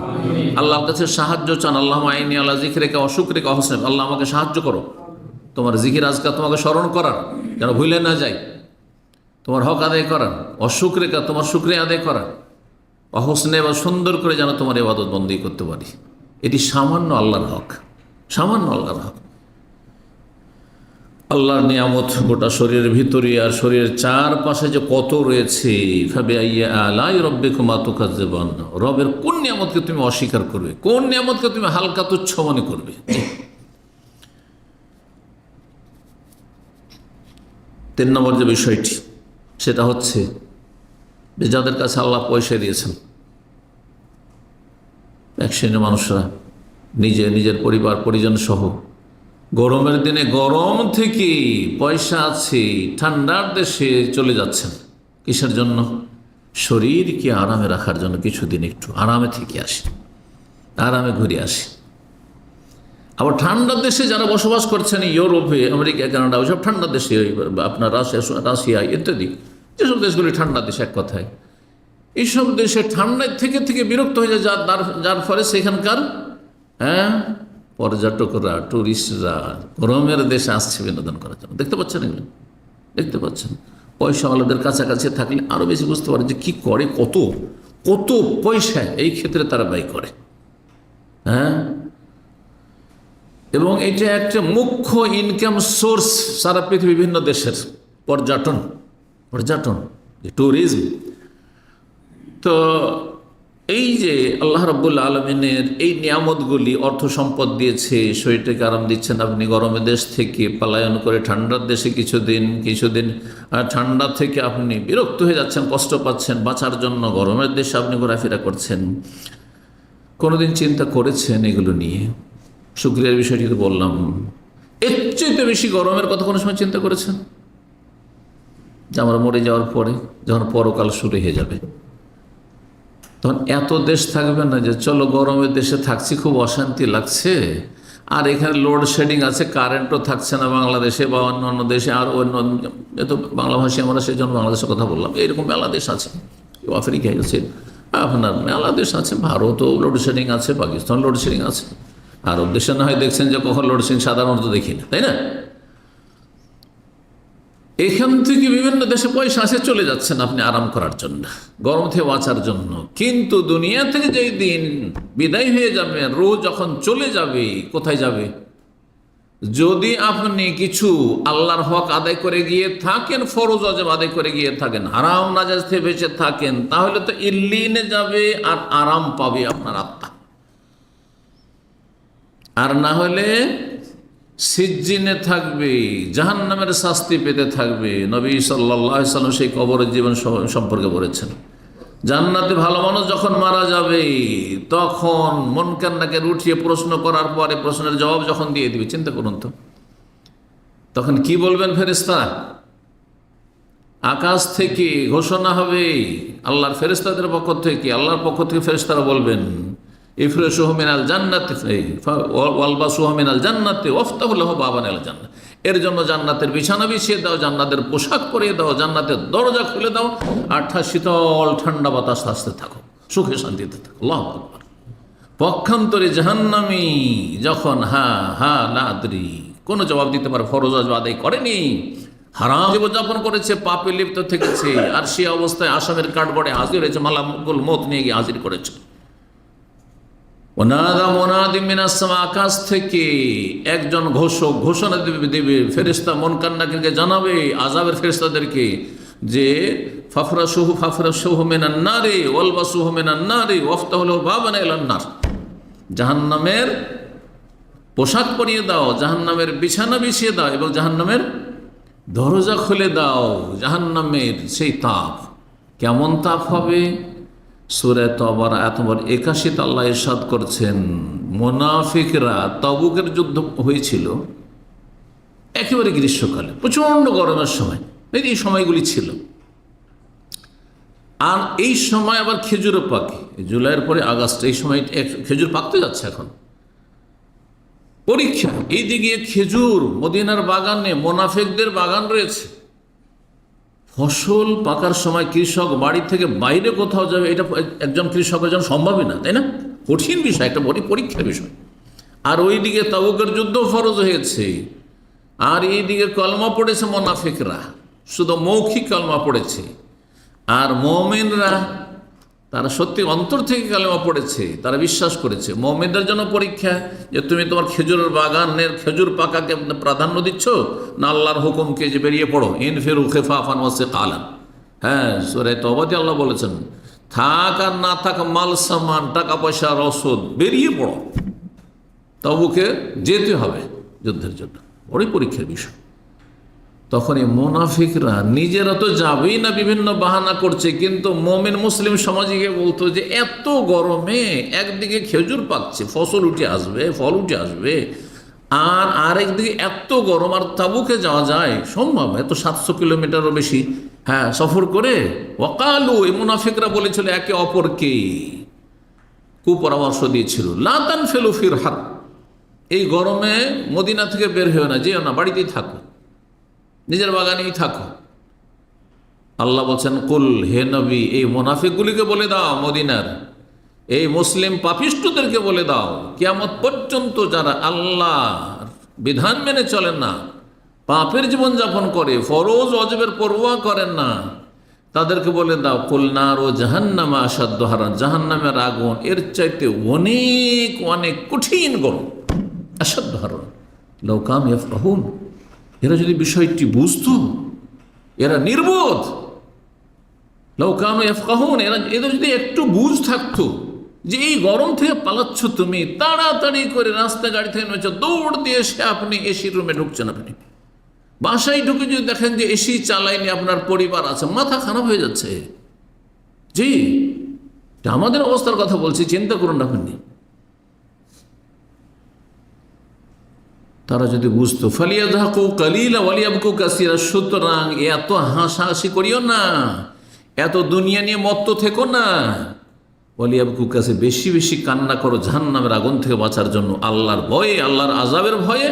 আল্লাহর কাছে সাহায্য চান। আল্লাহ আইনি আল্লাহ জিকিরেকা অশুকরিকা হোসেন, আল্লাহ আমাকে সাহায্য করো, তোমার জিকির আজকাল তোমাকে স্মরণ করার, যেন ভুলে না যাই, তোমার হক আদায় করার, অশুকরিকা তোমার শুকরিয়া আদায় করার, অহসনে বা সুন্দর করে যেন তোমার ইবাদত বন্দী করতে পারি। এটি সামান্য আল্লাহর হক, সামান্য আল্লাহর হক। আল্লাহর নিয়ামত গোটা শরীরের ভিতরে আর শরীরের চারপাশে যে কত রয়েছে। ফাবিআইয়ি আলাই রাব্বিকুমা তুকাজ্জিবান, রবের কোন নিয়ামতকে তুমি অস্বীকার করবে, কোন নিয়ামতকে তুমি হালকা তুচ্ছ মনে করবে? 3 নম্বর যে বিষয়টি, সেটা হচ্ছে যে যাদের কাছে আল্লাহ পয়সা দিয়েছেন, এক শ্রেণীর মানুষরা নিজের পরিবার পরিজন সহ গরমের দিনে গরম থেকে পয়সা আছে ঠান্ডার দেশে চলে যাচ্ছেন। কিসের জন্য? শরীরকে আরামে রাখার জন্য, কিছুদিন একটু আরামে থেকে আসি, আরামে ঘুরে আসি। আবার ঠান্ডার দেশে যারা বসবাস করছেন, ইউরোপে, আমেরিকা, কানাডা, ওইসব ঠান্ডার দেশে, আপনার রাশিয়া ইত্যাদি, যেসব দেশগুলি ঠান্ডা দেশ এক কথায়, এইসব দেশে ঠান্ডায় থেকে থেকে বিরক্ত হয়ে যায়, যার ফলে সেখানকার পর্যটকরা, টুরিস্টরা গরমের দেশে আসছে বিনোদন করার জন্য। দেখতে পাচ্ছেন এগুলো, দেখতে পাচ্ছেন। পয়সাওয়ালাদের কাছাকাছি থাকলে আরও বেশি বুঝতে পারে যে কী করে, কত কত পয়সা এই ক্ষেত্রে তারা ব্যয় করে। এবং এটা একটা মুখ্য ইনকাম সোর্স সারা পৃথিবীর বিভিন্ন দেশের, পর্যটন, ট্যুরিজম। তো এই যে আল্লাহ রাব্বুল আলামিনের এই নিয়ামতগুলি, অর্থ সম্পদ দিয়েছে, শরীরটাকে আরাম দিচ্ছেন, আপনি গরমের দেশ থেকে পলায়ন করে ঠান্ডার দেশে কিছুদিন ঠান্ডা থেকে আপনি বিরক্ত হয়ে যাচ্ছেন, কষ্ট পাচ্ছেন, বাঁচার জন্য গরমের দেশে আপনি ঘোরাফেরা করছেন। কোনোদিন চিন্তা করেছেন এগুলো নিয়ে? শুকরিয়ার বিষয়টি তো বললাম। এর চেয়ে বেশি গরমের কথা কোনো সময় চিন্তা করেছেন? যে আমরা মরে যাওয়ার পরে যখন পরকাল শুরু হয়ে যাবে, তখন এত দেশ থাকবে না যে চলো গরমের দেশে থাকছি, খুব অশান্তি লাগছে, আর এখানে লোডশেডিং আছে, কারেন্টও থাকছে না বাংলাদেশে বা অন্য দেশে, আর অন্য এত বাংলা ভাষী আমরা সেই জন্য বাংলাদেশের কথা বললাম। এরকম মেলা দেশ আছে, আফ্রিকায় আছে, আপনার মেলা দেশ আছে, ভারতও লোডশেডিং আছে, পাকিস্তান লোডশেডিং আছে। আরব দেশে না হয় দেখছেন যে কখন লোডশেডিং সাধারণত দেখি না, তাই না? এখান থেকে বিভিন্ন দেশে পয়সা আসে, চলে যাচ্ছেন আপনি আরাম করার জন্য, গরম থেকে বাঁচার জন্য। কিন্তু দুনিয়া থেকে যেই দিন বিদায় হয়ে যাবে, রোজ যখন চলে যাবে, কোথায় যাবে? যদি আপনি কিছু আল্লাহর হক আদায় করে গিয়ে থাকেন, ফরজ ওয়াজিব আদায় করে গিয়ে থাকেন, হারাম নাজায়েজ থেকে বেঁচে থাকেন, তাহলে তো ইল্লিনে যাবে আর আরাম পাবে আপনার আত্মা। আর না হলে সিজ্জিনে থাকবে, জাহান্নামের শাস্তি পেতে থাকবে। নবী সাল্লাল্লাহু আলাইহি সাল্লাম সেই কবরের জীবন সম্পর্কে বলেছেন, জান্নাতে ভালো মানুষ যখন মারা যাবে তখন মুনকার নাকির উঠিয়ে প্রশ্ন করার পরে প্রশ্নের জবাব যখন দিয়ে দিবে, চিন্তা করুন তো, তখন কি বলবেন ফেরেশতা? আকাশ থেকে ঘোষণা হবে আল্লাহর ফেরেশতাদের পক্ষ থেকে, আল্লাহর পক্ষ থেকে ফেরেশতারা বলবেন, ইফরিশুহু মিনাল জান্নাতি ওয়ালবাসুহু মিনাল জান্নাতি ওয়াফতাহু লাহু বাবানাল জান্নাত। এর জন্য জান্নাতের বিছানা বিছিয়ে দাও, জান্নাতের পোশাক পরিয়ে দাও, জান্নাতের দরজা খুলে দাও, আর শীতল ঠান্ডা বাতাস আসতে থাকো, সুখে শান্তিতে থাকো। আল্লাহু আকবার। পক্ষান্তরে জাহান্নামী যখন লা আদরি, কোনো জবাব দিতে পারে, ফরজ ওয়াজিব আদায় করেনি, হারাম জীবনযাপন করেছে, পাপে লিপ্ত থেকেছে, আর সে অবস্থায় আসামের কাঠগড়ে হাজির হয়েছে, মালাকুল মউত নিয়ে গিয়ে হাজির করেছে। আকাশ থেকে একজন ঘোষণা দেবে, ফেরেশতা মুনকার নাকিরকে জানাবে, আযাবের ফেরেশতাদেরকে, যে ফাফরাশুহু মিনান নারি ওয়ালবাসুহু মিনান নারি ওয়াফতাহু লাহু বাবান ইলান নার, জাহান্নামের পোশাক পরিয়ে দাও, জাহান্নামের বিছানা বিছিয়ে দাও, এবং জাহান্নামের দরজা খুলে দাও। জাহান্নামের সেই তাপ কেমন তাপ হবে? সূরা তাওবার আয়াত নম্বর 81 আল্লাহ ইরশাদ করছেন, মুনাফিকরা, তাবুকের যুদ্ধ হয়েছিল একেবারে গ্রীষ্মকালে, প্রচণ্ড গরমের সময়, এই সময়গুলি ছিল। আর এই সময় আবার খেজুরও পাকে, জুলাইয়ের পরে আগস্ট, এই সময় খেজুর পাকতে যাচ্ছে এখন। পরীক্ষা, এইদিকে খেজুর, মদিনার বাগানে মুনাফিকদের বাগান রয়েছে। ফসল পাকার সময় কৃষক বাড়ি থেকে বাইরে কোথাও যাবে, এটা একজন কৃষকের জন্য সম্ভবই না, তাই না? কঠিন বিষয়, একটা বড় পরীক্ষার বিষয়। আর ওইদিকে তাবুকের যুদ্ধ ফরজ হয়েছে, আর এইদিকে কলমা পড়েছে মুনাফিকরা, শুধু মৌখিক কলমা পড়েছে। আর মুমিনরা, তারা সত্যি অন্তর থেকে কালেমা পড়েছে, তারা বিশ্বাস করেছে। মুমিনদের জন্য পরীক্ষা, যে তুমি তোমার খেজুরের বাগানের খেজুর পাকাকে প্রাধান্য দিচ্ছ না আল্লাহর হুকুমকে, যে বেরিয়ে পড়ো, ইনফিরু খিফাফান ওয়া সিকালান। সূরা তাওবাতে আল্লাহ বলেছেন, থাক আর না থাক মাল সামান, টাকা পয়সা, রসদ, বেরিয়ে পড়ো, তাবুকে যেতে হবে যুদ্ধের জন্য। বড়ই পরীক্ষার বিষয়। তখন এই মুনাফিকরা নিজেরা তো যাবেই না, বিভিন্ন বাহানা করছে, কিন্তু মুমিন মুসলিম সমাজে বলতো যে এত গরমে একদিকে খেজুর পাকছে, ফসল উঠে আসবে, ফল উঠে আসবে, আর আরেকদিকে এত গরম, আর তাবুকে যাওয়া যায় সম্ভব? এত 700 কিলোমিটারও বেশি সফর করে। ওয়াকালু, এই মুনাফিকরা বলেছিল একে অপরকে, কুপরামর্শ দিয়েছিল, লা তানফিলু ফির হার, এই গরমে মদিনা থেকে বের হয়েও না, যেও না, বাড়িতেই থাকো, নিজের বাগানেই থাকো। আল্লাহ বলছেন, কুল, হে নবী, এই মুনাফিকগুলিকে বলে দাও, মদিনার এই মুসলিম পাপিষ্ঠদেরকে বলে দাও, কিয়ামত পর্যন্ত যারা আল্লাহ বিধান মেনে চলেন না, পাপের জীবন যাপন করে, ফরজ অজবের পরোয়া করেন না, তাদেরকে বলে দাও, কুল নারু জাহান্নামা আসাদ্দু হারান, জাহান্নামের আগুন এর চাইতে অনেক অনেক কঠিন গরম, আসাদ্দু হারান লাউ কানু ইয়াফকাহুন। এরা যদি বিষয়টি বুঝতো, এরা নির্বোধ, লাউ কানু ইয়াফকাহুন, এদের যদি একটু বুঝ থাকতো যে এই গরম থেকে পালাচ্ছ তুমি, তাড়াতাড়ি করে রাস্তা গাড়ি থেকে নেমেছ, দৌড় দিয়ে এসে আপনি এসির রুমে ঢুকছেন, আপনি বাসায় ঢুকে যদি দেখেন যে এসি চালায়নি, আপনার পরিবার আছে, মাথা খারাপ হয়ে যাচ্ছে। জি, আমাদের অবস্থার কথা বলছি, চিন্তা করুন আপনি। তারা যদি বুঝতো, ফালিয়াযহাকু কালিলা ওয়ালিয়াবকু কাসীরা, সুতরাং এত হাসাহাসি করিও না, এত দুনিয়া নিয়ে মত্ত থেকো না, ওয়ালিয়াবকু কাসীরা, বেশি বেশি কান্না করো জাহান্নামের আগুন থেকে বাঁচার জন্য, আল্লাহর ভয়ে, আল্লাহর আযাবের ভয়ে।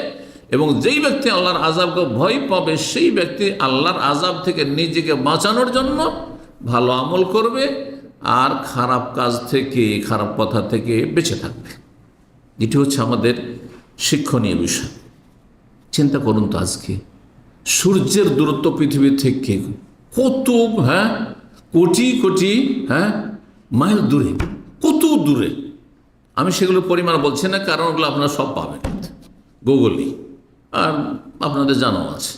এবং যেই ব্যক্তি আল্লাহর আযাবকে ভয় পাবে, সেই ব্যক্তি আল্লাহর আযাব থেকে নিজেকে বাঁচানোর জন্য ভালো আমল করবে আর খারাপ কাজ থেকে, খারাপ কথা থেকে বেঁচে থাকবে। এটি হচ্ছে আমাদের শিক্ষণীয় বিষয়। চিন্তা করুন তো, আজকে সূর্যের দূরত্ব পৃথিবী থেকে কত, কোটি কোটি মাইল দূরে, কত দূরে। আমি সেগুলোর পরিমাণ বলছি না, কারণ ওগুলো আপনারা সব পাবেন গুগলে, আর আপনাদের জানাও আছে।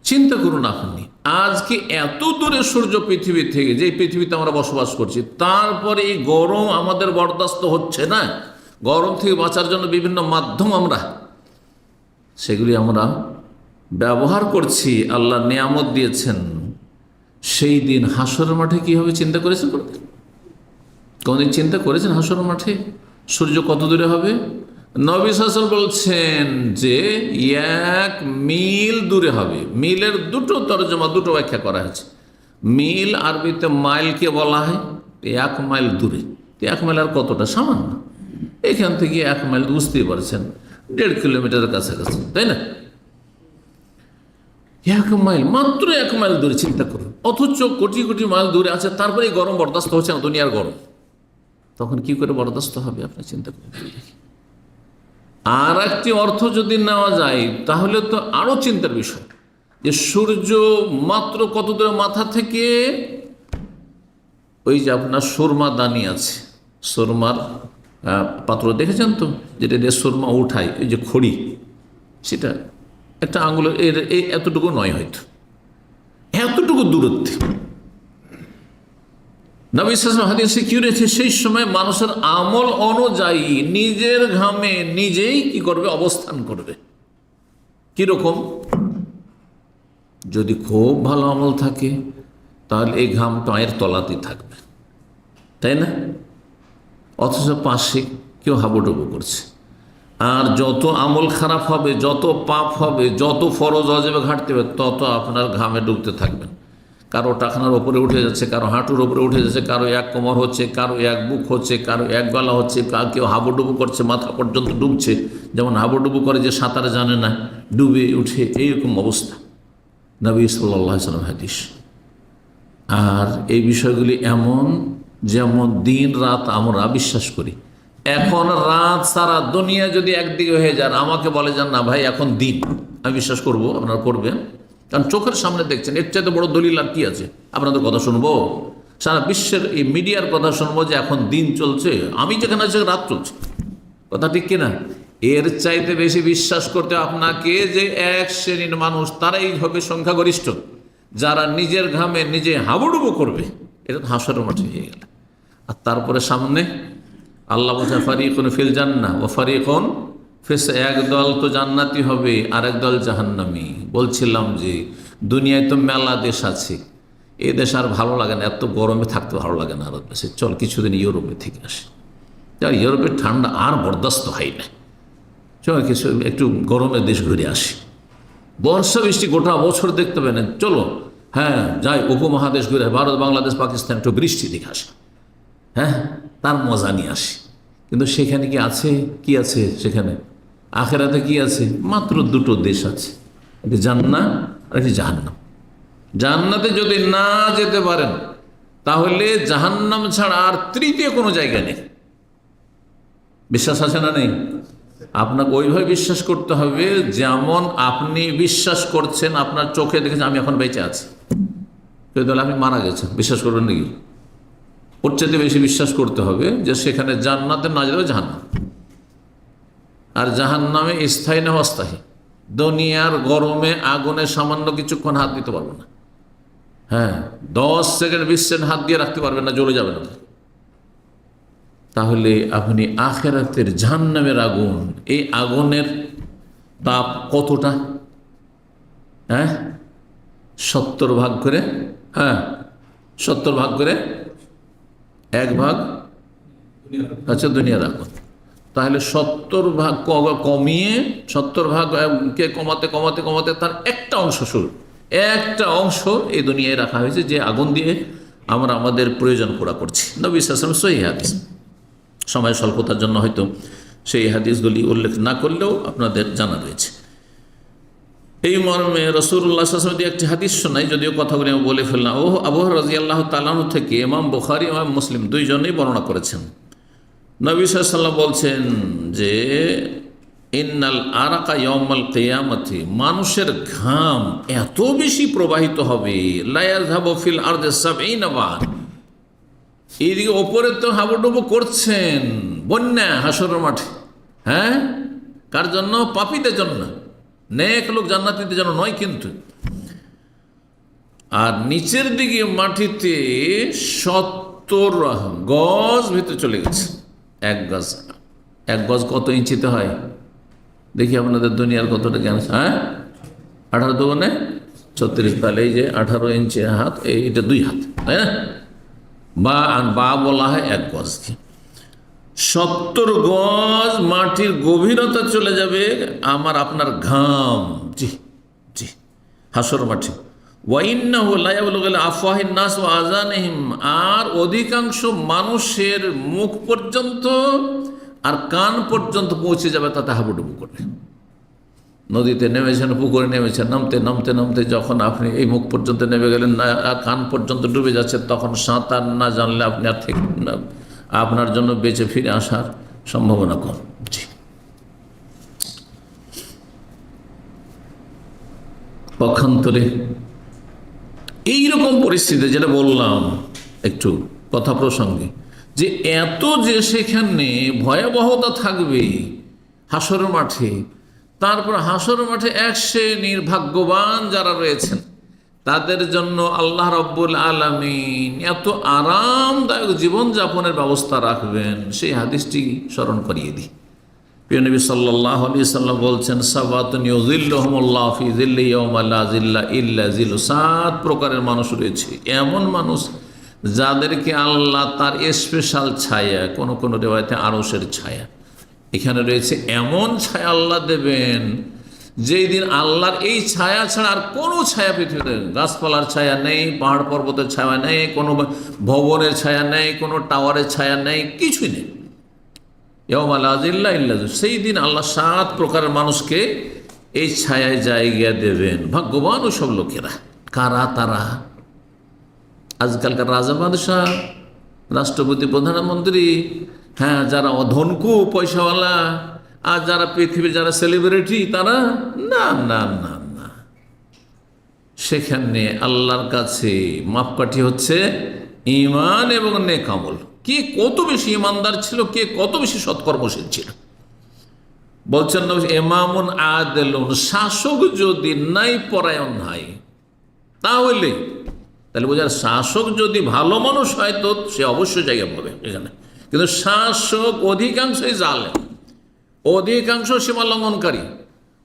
চিন্তা করুন আপনি, আজকে এত দূরে সূর্য পৃথিবী থেকে, যে পৃথিবীতে আমরা বসবাস করছি, তারপরে এই গরম আমাদের বরদাস্ত হচ্ছে না। গরম থেকে বাঁচার জন্য বিভিন্ন মাধ্যম সেগুলি আমরা ব্যবহার করছি, আল্লাহ নিয়ামত দিয়েছেন। সেই দিন হাসরের মাঠে কি হবে চিন্তা করেছেন? কোনদিন চিন্তা করেছেন হাসরের মাঠে সূর্য কত দূরে হবে? নবী সাল্লাল্লাহু আলাইহি ওয়াসাল্লাম বলছেন যে 1 মিল দূরে হবে। মিলের দুটো তরজমা, দুটো ব্যাখ্যা করা হয়েছে। মিল আরবিতে মাইলকে বলা হয়, 1 মাইল দূরে। 1 মাইল আর কতটা, সামান্য। এখান থেকে 1 মাইল বুঝতেই পারছেন, 1.5 কিলোমিটারের কাছাকাছি, তাই না? 1 মাইল, মাত্র 1 মাইল দূরে, চিন্তা করুন। অথচ কোটি কোটি মাইল দূরে আছে, তারপরে এই গরম বরদাস্ত হচ্ছে না, দুনিয়ার গরম। তখন কি করে বরদাস্ত হবে আপনি চিন্তা করুন। আর একটি অর্থ যদি নেওয়া যায়, তাহলে তো আরো চিন্তার বিষয়, যে সূর্য মাত্র কত দূরে মাথা থেকে, ওই যে আপনার সুরমা দানি আছে, সুরমার পাত্র দেখেছেন তো, যেটা দিয়ে সুরমা উঠায়, ওই যে খড়ি, সেটা একটা আঙুলের এতটুকু নয়, হয়তো এতটুকু দূরত্বে। নবী সাল্লাল্লাহু আলাইহি ওয়াসাল্লাম হাদিসে কি রয়েছে, সেই সময় মানুষের আমল অনুযায়ী নিজের ঘামে নিজেই কি করবে, অবস্থান করবে। কিরকম? যদি খুব ভালো আমল থাকে, তাহলে এই ঘাম পায়ের তলাতেই থাকবে, তাই না? অথচ পাশে কেউ হাবুডুবু করছে। আর যত আমল খারাপ হবে, যত পাপ হবে, যত ফরজ ওয়াজিবে ঘাটতে হবে, তত আপনার ঘামে ডুবতে থাকবেন। কারো টাকনার ওপরে উঠে যাচ্ছে, কারো হাঁটুর ওপরে উঠে যাচ্ছে, কারো 1 কোমর হচ্ছে, কারো 1 বুক হচ্ছে, কারো 1 গলা হচ্ছে, কেউ হাবুডুবু করছে, মাথা পর্যন্ত ডুবছে। যেমন হাবুডুবু করে যে সাঁতার জানে না, ডুবে উঠে, এইরকম অবস্থা। নবী সাল্লাল্লাহু আলাইহি ওয়াসাল্লাম হাদিস। আর এই বিষয়গুলি এমন, যেমন দিন রাত আমরা বিশ্বাস করি। এখন রাত সারা দুনিয়া যদি একদিকে হয়ে যান, আমাকে বলে যান না ভাই এখন দিন, আমি বিশ্বাস করব, আপনারা করবেন? কারণ চোখের সামনে দেখছেন, এর চাইতে বড় দলিল আর কি আছে? আপনাদের কথা শুনবো, সারা বিশ্বের এই মিডিয়ার কথা শুনবো যে এখন দিন চলছে, আমি যেখানে আছি রাত চলছে। কথা ঠিক কিনা? এর চাইতে বেশি বিশ্বাস করতে আপনাকে যে এক শ্রেণীর মানুষ, তারাই হবে সংখ্যাগরিষ্ঠ, যারা নিজের ঘামে নিজে হাবুডুবু করবে। এটা হাসরের মাঠে হয়ে গেল। আর তারপরে সামনে আল্লাহ বলছে ফারিকুন ফিল জান্নাহ ওয়া ফারিকুন ফিস, একদল তো জান্নাতি হবে আর একদল জাহান্নামী। বলছিলাম যে দুনিয়ায় তো মেলা দেশ আছে, এ দেশ আর ভালো লাগে না, এত গরমে থাকতে ভালো লাগে না আরব দেশে, চল কিছুদিন ইউরোপে থেকে আসে। আর ইউরোপের ঠান্ডা আর বরদাস্ত হয় না, চল কিছু একটু গরমের দেশ ঘুরে আসি। বর্ষা বৃষ্টি গোটা বছর দেখতে পাবেন, চলো যাই উপমহাদেশ ঘুরে, ভারত, বাংলাদেশ, পাকিস্তান, একটু বৃষ্টি দেখে আসি, তার মজা নিয়ে আসি। কিন্তু সেখানে কি আছে? কি আছে সেখানে? আখেরাতে কি আছে? মাত্র 2টো দেশ আছে, একটি জান্নাত আর একটি জাহান্নাম। জান্নাতে যদি না যেতে পারেন তাহলে জাহান্নাম ছাড়া আর তৃতীয় কোনো জায়গা নেই। বিশ্বাস আছে না নেই? আপনাকে ওইভাবে বিশ্বাস করতে হবে যেমন আপনি বিশ্বাস করছেন, আপনার চোখে দেখেছেন আমি এখন বেঁচে আছি, কেউ তাহলে আপনি মারা গেছেন, বিশ্বাস করবেন নাকি? ওর চাইতে বেশি বিশ্বাস করতে হবে যে সেখানে জান্নাতে না যেতে জাহান্নাম, আর জাহান্নামে স্থায়ী না অস্থায়ী। দুনিয়ার গরমে আগুনে সামান্য কিছুক্ষণ হাত দিতে পারবো না, হ্যাঁ 10 সেকেন্ড 20 সেকেন্ড হাত দিয়ে রাখতে পারবেন না, জ্বলে যাবে না। তাহলে আপনি আখিরাতের জাহান্নামের আগুন, এই আগুনের তাপ কতটা? 70 ভাগ করে, 70 ভাগ করে 1 ভাগ আচ্ছা দুনিয়ার আগুন। তাহলে 70 ভাগ কমিয়ে 70 ভাগকে কমাতে কমাতে কমাতে তার একটা অংশ, শুরু একটা অংশ এই দুনিয়ায় রাখা হয়েছে, যে আগুন দিয়ে আমরা আমাদের প্রয়োজন পুরা করছি। নবী সাল্লাল্লাহু আলাইহি ওয়াসাল্লাম সহিহ হাদিস, সময় স্বল্পতার জন্য হয়তো সেই হাদিসগুলি উল্লেখ না করলেও আপনাদের জানা রয়েছে। এই মর্মে রাসূলুল্লাহ সাল্লাল্লাহু আলাইহি ওয়াসাল্লাম একটি হাদিস শোনাই, যদিও কথাগুলি আমি বলে ফেললাম। আবু হুরায়রা রাদিয়াল্লাহু তাআলা আনহু থেকে ইমাম বুখারী ইমাম মুসলিম দুইজনেই বর্ণনা করেছেন। নবী সাল্লাল্লাহু আলাইহি ওয়াসাল্লাম বলছেন যে ইন্নাল আরাকা ইয়াউমাল কিয়ামাতি, মানুষের ঘাম এত বেশি প্রবাহিত হবে, লা ইয়াযহাবু ফিল আরদি 70 বার, এইদিকে ওপরে তো হাবুডুবু করছেন বন্যা হাসরের মাঠে, কার জন্য? পাপীদের জন্য, নেক লোক জান্নাতীদের জন্য নয় কিন্তু। আর নিচের দিকে মাটিতে 70 গজ ভিতরে চলে গেছে। 1 গজ কত ইঞ্চিতে হয় দেখি আপনাদের দুনিয়ার কতটা জ্ঞান? 18 দুগুণে 36, তাহলে এই যে 18 ইঞ্চি হাত, এইটা 2 হাত, তাই না? বা বলা হয় 1 গজকে। 70 গজ মাটির গভীরতা চলে যাবে আমার আপনার ঘাম, জি জি, হাসর মাঠে। ওয়াইন্নাহু লা ইয়াবলুগু ইলা আফওয়াহিন নাস ওয়া আযানিহিম, আর অধিকাংশ মানুষের মুখ পর্যন্ত আর কান পর্যন্ত পৌঁছে যাবে, তাতে হাবুডুবু করবে। নদীতে নেমেছেন, পুকুরে নেমেছেন, নামতে নামতে নামতে যখন আপনি এই মুখ পর্যন্ত নেমে গেলেন না, কান পর্যন্ত ডুবে যাচ্ছে, তখন সাঁতার না জানলে আপনি আর থেকে আপনার জন্য বেঁচে ফিরে আসার সম্ভাবনা কম। জি, পক্ষান্তরে এইরকম পরিস্থিতি যেটা বললাম একটু কথা প্রসঙ্গে, যে এত যে সেখানে ভয়াবহতা থাকবে হাসরের মাঠে, তারপর হাসরের মাঠে এক শ্রেণীর ভাগ্যবান যারা রয়েছেন তাদের জন্য আল্লাহ রাব্বুল আলামিন এত আরামদায়ক জীবনযাপনের ব্যবস্থা রাখবেন, সেই হাদিসটি স্মরণ করিয়ে দিই। প্রিয় নবী সাল্লাল্লাহু আলাইহি ওয়াসাল্লাম বলছেন, সাবাতুন ইউযিল্লুহুমুল্লাহু ফি যিল্লি ইয়াওমা লা যিল্লা ইল্লা যিল্লু, 7 প্রকারের মানুষ রয়েছে, এমন মানুষ যাদেরকে আল্লাহ তার স্পেশাল ছায়া, কোন কোন রিওয়ায়াতে আরশের ছায়া, এখানে রয়েছে এমন ছায়া আল্লাহ দেবেন যেই দিন আল্লাহর এই ছায়া ছাড়া আর কোনো ছায়া পৃথিবীতে, গাছপালার ছায়া নেই, পাহাড় পর্বতের ছায়া নেই, কোনো ভবনের ছায়া নেই, কোনো টাওয়ারের ছায়া নেই, কিছুই নেই। ইয়াউমা লা যিল্লা ইল্লা যিল্লু, সেই দিন আল্লাহ 7 প্রকারের মানুষকে এই ছায়ায় জায়গা দেবেন। ভাগ্যবান ও সব লোকেরা কারা? তারা আজকালকার রাজা বাদশাহ, রাষ্ট্রপতি, প্রধানমন্ত্রী, যারা অধনকু পয়সাওয়ালা, আর যারা পৃথিবীর যারা সেলিব্রিটি, তারা না না না না, সেখানে আল্লাহর কাছে মাপকাঠি হচ্ছে ঈমান এবং নেক আমল। কে কত বেশি ঈমানদার ছিল, কে কত বেশি সৎকর্মশীল ছিল। বলছেন ইমামুন আদিলুন, শাসক যদি নাই পরায়ণ হয়, তাহলে বোঝার শাসক যদি ভালো মানুষ হয় তো সে অবশ্যই জায়গা পাবে এখানে। কিন্তু শাসক অধিকাংশই জালেম, অধিকাংশ সীমা লঙ্ঘনকারী,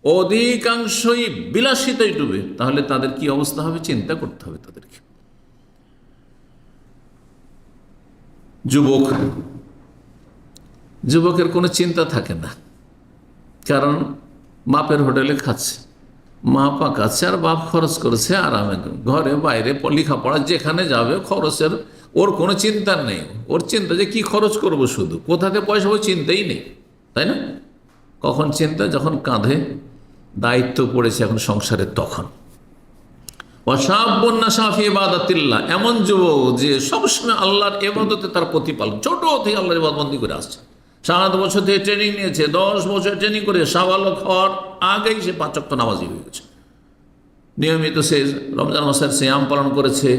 অধিকাংশই বিলাসিতায় ডুবে, তাহলে তাদের কি অবস্থা হবে চিন্তা করতে হবে তাদেরকে। যুবকের কোনো চিন্তা থাকে না, কারণ বাপের হোটেলে খাচ্ছে, মা পাকাচ্ছে, আর বাপ খরচ করেছে আরামে, ঘরে বাইরে লেখাপড়া যেখানে যাবে খরচের ওর কোনো চিন্তা নেই। ওর চিন্তা যে কি খরচ করব, শুধু কোথাতে পয়সা, ওই চিন্তাই নেই, তাই না? কখন চিন্তা? যখন কাঁধে দায়িত্ব পড়েছে এখন সংসারের, তখন। ওয়াশাবুন নাশা ফি ইবাদাতিল্লাহ, এমন যুবক যে সবসময় আল্লাহর ইবাদতে তার প্রতিপালন, ছোট থেকে আল্লাহর ইবাদতবন্দি করে আসছে, 7 বছর থেকে ট্রেনিং নিয়েছে, 10 বছর ট্রেনিং করে সাবালক হওয়ার আগেই সে 5 ওয়াক্ত নামাজি হয়ে গেছে। নিয়মিত সে রমজান মাসের সিয়াম পালন করেছে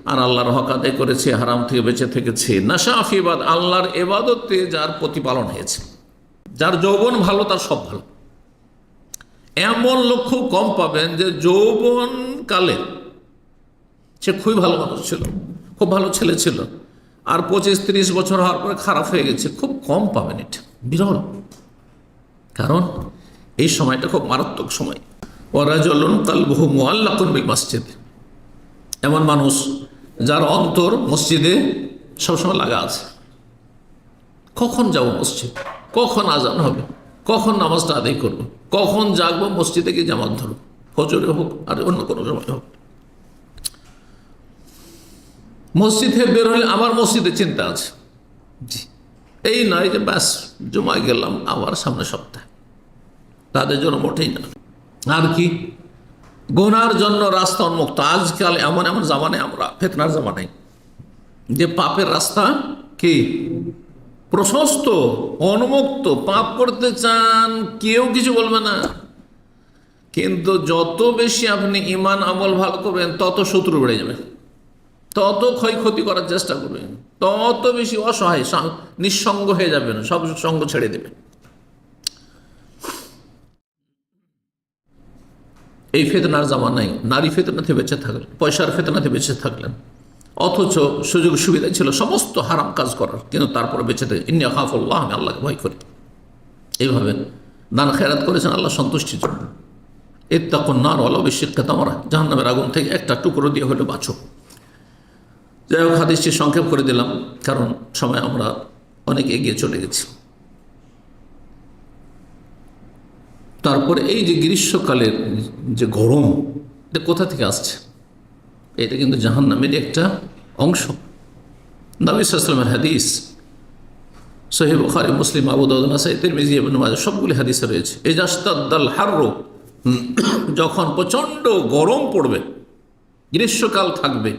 আর আল্লাহর হক আদায় করেছে, হারাম থেকে বেঁচে থেকেছে। নাশা ফি ইবাদ, আল্লাহর ইবাদতে যার প্রতিপালন হয়েছে, যার যৌবন ভালো তার সব ভালো। এমন লোক খুব কম পাবেন যে যৌবন কালে সে খুবই ভালো মানুষ ছিল, খুব ভালো ছেলে ছিল, আর 25-30 বছর হওয়ার পরে খারাপ হয়ে গেছে। খুব কম পাবেন, এটা বিরল। কারণ এই সময়টা খুব মারাত্মক সময়। ওয়ারাজুলুন কালবুহু মুআল্লাকুন বিল মসজিদ, এমন মানুষ যার অন্তর মসজিদে সবসময় লাগা আছে। কখন যাব মসজিদ, কখন আজান হবে, কখন নামাজটা আদায় করবো, কখন জাগবো, মসজিদে গিয়ে জামাত ধরবো, ফজরে হোক আর অন্য কোনো সময় হোক। মসজিদে বের হলে আমার মসজিদে চিন্তা আছে, এই নয় যে ব্যাস জমায় গেলাম আবার সামনে সপ্তাহে, তাদের জন্য মোটেই না। আর কি, গুনার জন্য রাস্তা উন্মুক্ত। আজকাল এমন এমন জামানায় আমরা, ফিতনার জামানায়, যে পাপের রাস্তা কি প্রশস্ত, উন্মুক্ত। পাপ করতে চান, কেউ কিছু বলবে না। কিন্তু যত বেশি আপনি ইমান আমল ভালো করবেন, তত শত্রু বেড়ে যাবে, তত ক্ষয়ক্ষতি করার চেষ্টা করবেন, তত বেশি অসহায় নিঃসঙ্গ হয়ে যাবেন, সব সঙ্গ ছেড়ে দেবেন। এই ফিতনার জামানায় নারী ফিতনাতে বেঁচে থাকলেন, পয়সার ফিতনাতে বেঁচে থাকলেন, অথচ সুযোগ সুবিধা ছিল সমস্ত হারাম কাজ করার, কিন্তু তারপরে বেঁচে থাকে। ইন্নী আখাফুল্লাহ, আমি আল্লাহকে ভয় করি। এইভাবে দান খেরাত করেছেন আল্লাহ সন্তুষ্টির জন্য। ইত্তাকুন নার ওয়ালাউ বিশিক্কি তামরা, জাহান্নামের আগুন থেকে একটা টুকরো দিয়ে হলে বাঁচো। যাই হোক, হাদিসটি সংক্ষেপ করে দিলাম, কারণ সময় আমরা অনেক এগিয়ে চলে গেছি। তারপরে এই যে গ্রীষ্মকালের যে গরম, এটা কোথা থেকে আসছে? এটা কিন্তু জাহান্নামের একটা অংশ। নবী সাল্লাল্লাহু আলাইহি ওয়াসাল্লামের হাদিস, সহিহ বুখারী, মুসলিম, আবু দাউদ, নাসাঈ, তিরমিজি, ইবনে মাজাহ সবগুলি হাদিসে রয়েছে। ইজাস্তাদ্দাল হাররু, যখন প্রচণ্ড গরম পড়বে, গ্রীষ্মকাল থাকবে,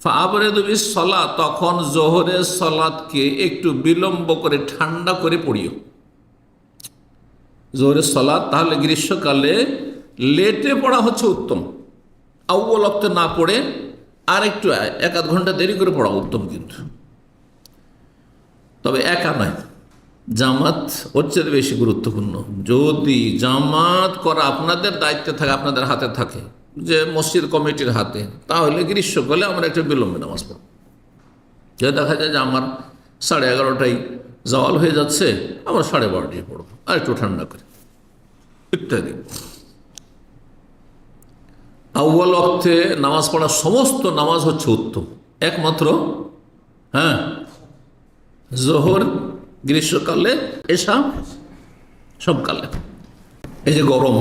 ফাআবরিদু বিস-সালাত, তখন যোহরের সালাতকে একটু বিলম্ব করে ঠান্ডা করে পড়িও। যোহরের সালাত তাহলে গ্রীষ্মকালে লেটে পড়া হচ্ছে উত্তম। আউয়াল ওয়াক্তে না পড়ে আর একটু 1-8 ঘন্টা দেরি করে পড়া উত্তম। কিন্তু তবে একা নয়, জামাত ওর চেয়ে বেশি গুরুত্বপূর্ণ। যদি জামাত করা আপনাদের দায়িত্বে থাকে, আপনাদের হাতে থাকে, যে মসজিদ কমিটির হাতে, তাহলে গ্রীষ্মকালে আমরা একটু বিলম্বে নামাজ পড়ব। যে দেখা যায় যে আমার 11:30টায় জাওয়াল হয়ে যাচ্ছে, আমরা 12:30টায় পড়বো, আর একটু ঠান্ডা করে, ইত্যাদি। আউয়াল ওয়াক্তে নামাজ পড়া, সমস্ত নামাজ হচ্ছে উত্তম, একমাত্র যোহর গ্রীষ্মকালে, এশা সবকালে। এই যে গরম,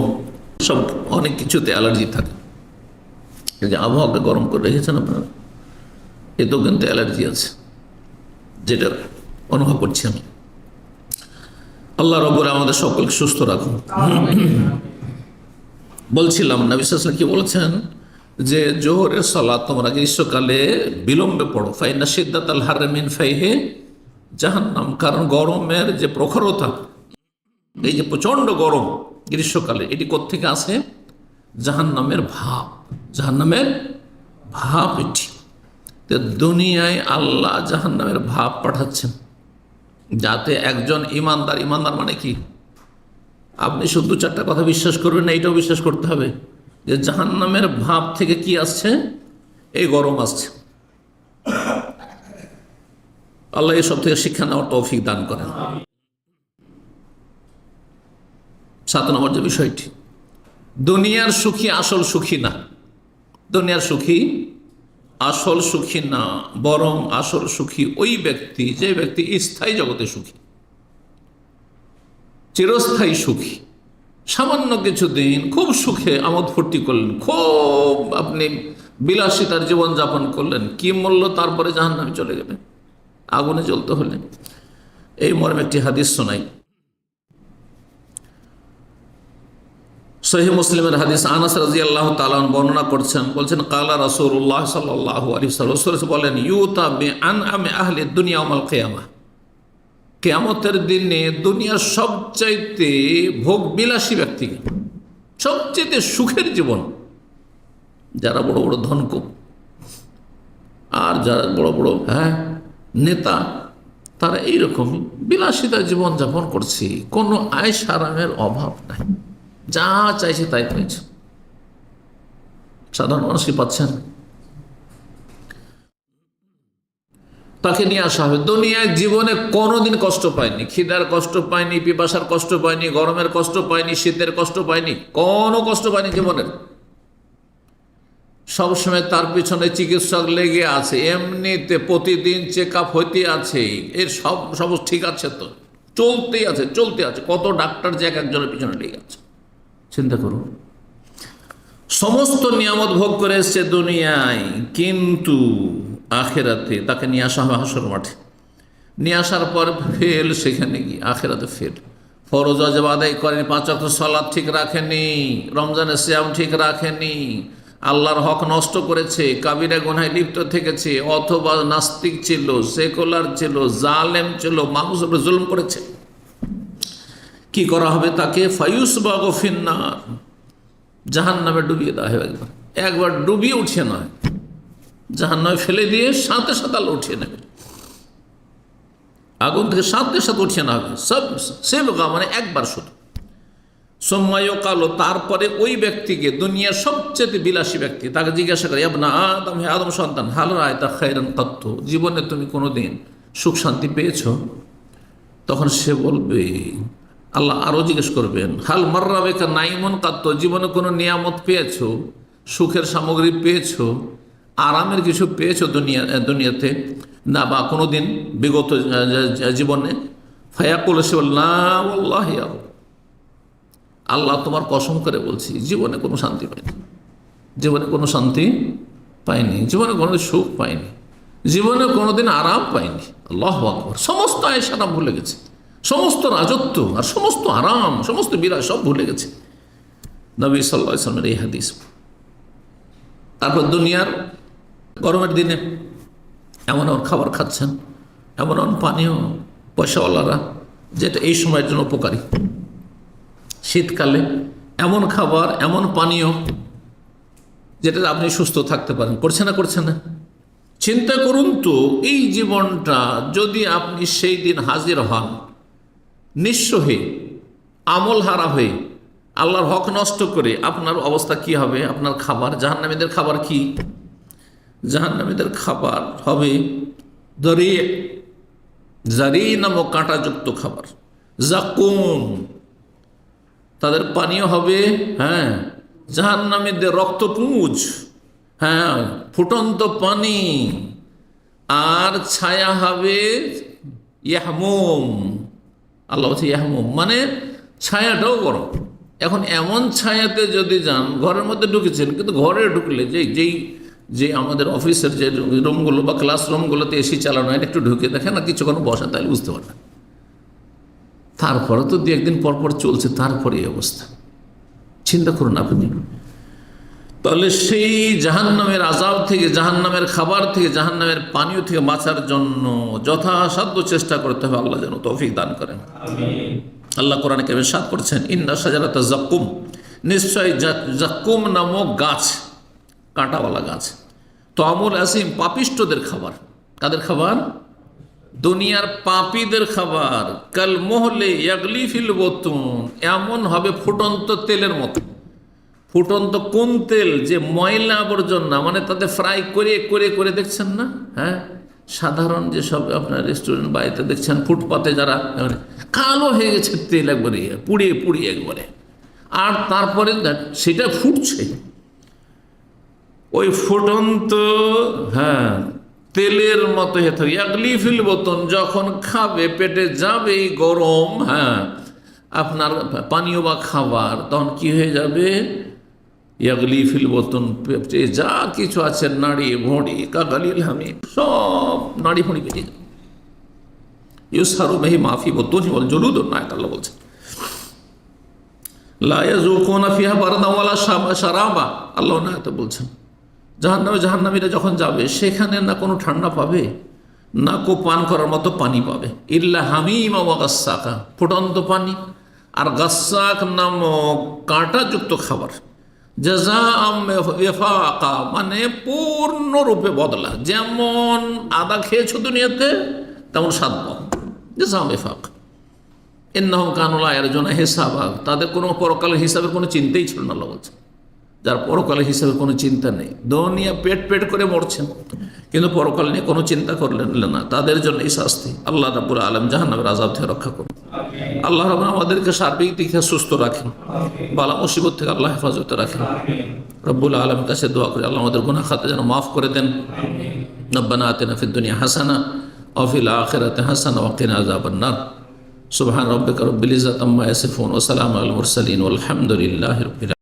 সব অনেক কিছুতে অ্যালার্জি থাকে। এই যে আবহাওয়াকে গরম করে রেখেছেন আপনারা, এতেও কিন্তু অ্যালার্জি আছে, যেটা অনুভব করছি আমি। আল্লাহ রাব্বুল আমাদের সকলকে সুস্থ রাখুন। বলছিলাম নবী সাল্লাল্লাহু আলাইহি ওয়াসাল্লাম কি বলেছেন, যে জোহরের সালাত তোমরা গ্রীষ্মকালে বিলম্বে পড়ো। ফাইন্না শিদ্দাতাল হাররি মিন ফাইহি জাহান্নাম, কারণ গরমের যে প্রখরতা, এই যে প্রচণ্ড গরম গ্রীষ্মকালে, এটি কোত্থেকে আসে? জাহান্নামের ভাব, জাহান্নামের ভাব এটি। তো দুনিয়ায় আল্লাহ জাহান্নামের ভাব পাঠাচ্ছেন, যাতে একজন ইমানদার, ইমানদার মানে কি? আপনি শুধু 4টা কথা বিশ্বাস করবেন না, এইটাও বিশ্বাস করতে হবে যে জাহান্নামের ভাব থেকে কি আসছে? এই গরম আসছে। আল্লাহ এসব থেকে শিক্ষা নেওয়ার তৌফিক দান করেন। 7 নম্বর যে বিষয়টি, দুনিয়ার সুখী আসল সুখী না। দুনিয়ার সুখী আসল সুখী না, বরং আসল সুখী ওই ব্যক্তি, যে ব্যক্তি স্থায়ী জগতে সুখী, চিরস্থায়ী সুখী। সামান্য কিছুদিন খুব সুখে আমোদ ফুর্তি করলেন, খুব আপনি বিলাসিতার জীবনযাপন করলেন, কি মূল্য? তারপরে জাহান্নামে চলে গেলেন, আগুনে জ্বলতে হলেন। এই মর্মে একটি হাদিস শোনাই। সহিহ মুসলিমের হাদিস, আনাস রাদিয়াল্লাহু তাআলা বর্ণনা করছেন, বলছেন কালা রাসূলুল্লাহ সাল্লাল্লাহু আলাইহি ওয়াসাল্লাম বলেন, ইউতা বিআনআমি আহলি দুনিয়া ইয়াউমাল কিয়ামাহ, কিয়ামতের দিনে দুনিয়ার সবচাইতে ভোগ বিলাসী ব্যক্তিকে, সবচাইতে সুখের জীবন, যারা বড় বড় ধনকুব আর যারা বড় বড় নেতা, তারা এইরকমই বিলাসিতা জীবন যাপন করছে, কোনো আয়েশ আরামের অভাব নাই, যা চাইছে তাই পেয়েছে। সাধারণ মানুষ কি পাচ্ছেন? তাকে নিয়ে আসা হবে, দুনিয়ায় জীবনে কোনোদিন কষ্ট পায়নি, খিদার কষ্ট পায়নি, পিপাসার কষ্ট পায়নি, গরমের কষ্ট পায়নি, শীতের কষ্ট পায়নি, কোনো কষ্ট পায়নি জীবনের। সবসময় তার পিছনে চিকিৎসক লেগে আছে, এমনিতে প্রতিদিন চেক আপ হইতে আছে, এর সব ঠিক আছে, তো চলতে আছে। কত ডাক্তার যে এক একজনের পিছনে লেগে আছে, চিন্তা করুন। সমস্ত নিয়ামত ভোগ করে এসছে দুনিয়ায়, কিন্তু আখেরাতে তাকে নিয়ে আসা হবে হাসর মাঠে। নিয়ে আসার পর ফেল, সেখানে গিয়ে আখেরাতে ফেল। ফরজ ওয়াজিব আদায় করেনি, 5 ওয়াক্ত সালাত ঠিক রাখেনি, রমজানের সিয়াম ঠিক রাখেনি, আল্লাহর হক নষ্ট করেছে, কাবিরা গুনাহে লিপ্ত থেকেছে, অথবা নাস্তিক ছিল, সেকুলার ছিল, জালেম ছিল, মানুষের উপর জুলুম করেছে, কি করা হবে তাকে? ফায়ুসবাগু ফিন্নার, জাহান্নামে ডুবিয়ে দেওয়া হবে। একবার ডুবিয়ে উঠিয়ে নয়, জাহান্নামে ফেলে দিয়ে সাথে সাথে আল্লাহ উঠিয়ে নেবে, আগুন থেকে সাথে সাথে উঠিয়ে নেওয়া হবে, সব সেবগা মানে একবার শুধু। সোম্মায় কালো, তারপরে ওই ব্যক্তিকে, দুনিয়ার সবচেয়ে বিলাসী ব্যক্তি, তাকে জিজ্ঞাসা করে, ইবনা আদম, হে আদম সন্তান, হাল রায়তা খায়রান কাত্ত, জীবনে তুমি কোনোদিন সুখ শান্তি পেয়েছো? তখন সে বলবে, আল্লাহ আরও জিজ্ঞেস করবেন, হাল মাররা বিকা নাইমুন কাত্ত, জীবনে কোনো নিয়ামত পেয়েছো, সুখের সামগ্রী পেয়েছো, আরামের কিছু পেয়েছো দুনিয়াতে না, বা কোনোদিন বিগত জীবনে? ফায়াকুল, সে বল, না ওয়াল্লাহি আল্লাহ তোমার কসম করে বলছি, জীবনে কোনো শান্তি পাইনি, জীবনে কোনো শান্তি পাইনি, জীবনে কোনো সুখ পাইনি, জীবনে কোনোদিন আরাম পাইনি। আল্লাহু আকবার, সমস্ত আয়েশ আরাম ভুলে গেছে, সমস্ত রাজত্ব আর সমস্ত আরাম, সমস্ত বিলাস সব ভুলে গেছে। নবী সাল্লাল্লাহু আলাইহি ওয়াসাল্লামের এই হাদিস। তারপর দুনিয়ার গরমের দিনে এমন খাবার খাচ্ছেন, এমন পানীয় পয়সাওয়ালারা, যেটা এই সময়ের জন্য উপকারী। শীতকালে এমন খাবার, এমন পানীয় যেটা আপনি সুস্থ থাকতে পারেন, করছে না? চিন্তা করুন তো, এই জীবনটা যদি আপনি সেই দিন হাজির হন নিঃস্ব হয়ে, আমল হারা হয়ে, আল্লাহর হক নষ্ট করে, আপনার অবস্থা কি হবে? আপনার খাবার, জাহান্নামীদের খাবার কি? জাহান্নামীদের খাবার হবে জারি নামক কাঁটাযুক্ত খাবার, জাকুম। তাদের পানীয় হবে জাহান্নামীদের রক্তপুঞ্জ, ফুটন্ত পানি, আর ছায়া হবে ইয়াহমুম। আল্লাহ বলছে ইয়াহমুম মানে ছায়াটাও গরম। এখন এমন ছায়াতে যদি যান, ঘরের মধ্যে ঢুকেছেন, কিন্তু ঘরে ঢুকলে যে আমাদের অফিসের যে রুমগুলো বা ক্লাসরুমগুলোতে এসি চালানো হয়, একটু ঢুকে দেখেন না, কিছুক্ষণ বসা, তাহলে বুঝতে পারবেন। তারপরে তো 2 একদিন পর চলছে, তারপরে এই অবস্থা। চিন্তা করুন আপনি। তাহলে সেই জাহান্নামের আযাব থেকে, জাহান্নামের খাবার থেকে, জাহান্নামের পানীয় থেকে বাঁচার জন্য যথাসাধ্য চেষ্টা করতে হবে। আল্লাহ যেন তৌফিক দান করেন। আল্লাহ কোরআনে কারীমে ইরশাদ করছেন, ইন্না শাজারাতা যাক্কুম, নিশ্চয় যাক্কুম নামক গাছ, কাঁটাওয়ালা গাছ, তামুল আসিম, পাপিষ্টদের খাবার। কাদের খাবার? দুনিয়ার পাপীদের খাবার। কাল মোহলে ইয়াগলি ফিল বতুন, এমন হবে ফুটন্ত তেলের মতো। ফুটন্ত কোন তেল? যে ময়লা আবর্জনা, মানে তাদের ফ্রাই করে দেখছেন না, সাধারণ যেসব আপনার রেস্টুরেন্ট বাড়িতে দেখছেন, ফুটপাতে যারা কালো হয়ে গেছে তেল, একবারে পুড়িয়ে একবারে, আর তারপরে সেটা ফুটছে। ওই ফুটন্ত তেলের মতো হয়ে থাকে। ইয়াগলি ফিল বতন, যখন খাবে পেটে যাবে গরম আপনার পানীয় বা খাবার, তখন কি হয়ে যাবে? ইয়াগলি ফিল বতন, পেটে যা কিছু আছে, নাড়ি ভড়ি কাগালিল হামি, সব নাড়ি ভড়ি বেরিয়ে যাবে। ইউসারু বিহি মাফি বতুনি ওয়াল জুলুদ, নায়ক আল্লাহ বলছেন। লা ইয়াযুকুনা ফিহা বারদান ওয়ালা শারাবা, আল্লাহ না তো বলছেন জাহান্নামীরা যখন যাবে সেখানে না কোনো ঠান্ডা পাবে, না কো পান করার মতো পানি পাবে। ইল্লা হামিমা ওয়া গাসসাকা, ফুটন্ত পানি আর গাসসাক নামক কাঁটাযুক্ত খাবার। জাযাআম ওয়াফাকা, মানে পূর্ণরূপে বদলা, যেমন আদা খেয়েছো দুনিয়াতে তেমন স্বাদ পাও। জাযাআম ওয়াফাকা। ইন্নাহুম কানু লা ইয়ারজুনা হিসাবা, তাদের কোনো পরকালের হিসাবের কোনো চিন্তাই ছিল না। আল্লাহ বলছেন যার পরকালের হিসাবে কোনো চিন্তা নেই, দুনিয়া পেট পেট করে মরছেন কিন্তু পরকাল নিয়ে কোনো চিন্তা করলেন না, তাদের জন্য এই শাস্তি। আল্লাহ রাব্বুল আলামিন জাহান্নামের আযাব থেকে রক্ষা করুন। আল্লাহ রাব্বুল আমাদেরকে সার্বিক দিক থেকে সুস্থ রাখেন, বালা মুসিবত থেকে আল্লাহ হেফাজতে রাখেন। রব্বুল আলামিনের কাছে দোয়া করি আল্লাহ আমাদের গুনাহ খাতা যেন মাফ করে দেন। রব্বানা আতিনা ফিদ দুনিয়া হাসানা ওয়া ফিল আখিরাতি হাসানা ওয়া কিনা আযাবান নার। সুবহান রাব্বিকা রাব্বিল ইজ্জাতি আম্মা ইয়াসিফুন ওয়া সালামুন আলাল মুরসালিন ওয়ালহামদুলিল্লাহি রাব্বিল আলামিন।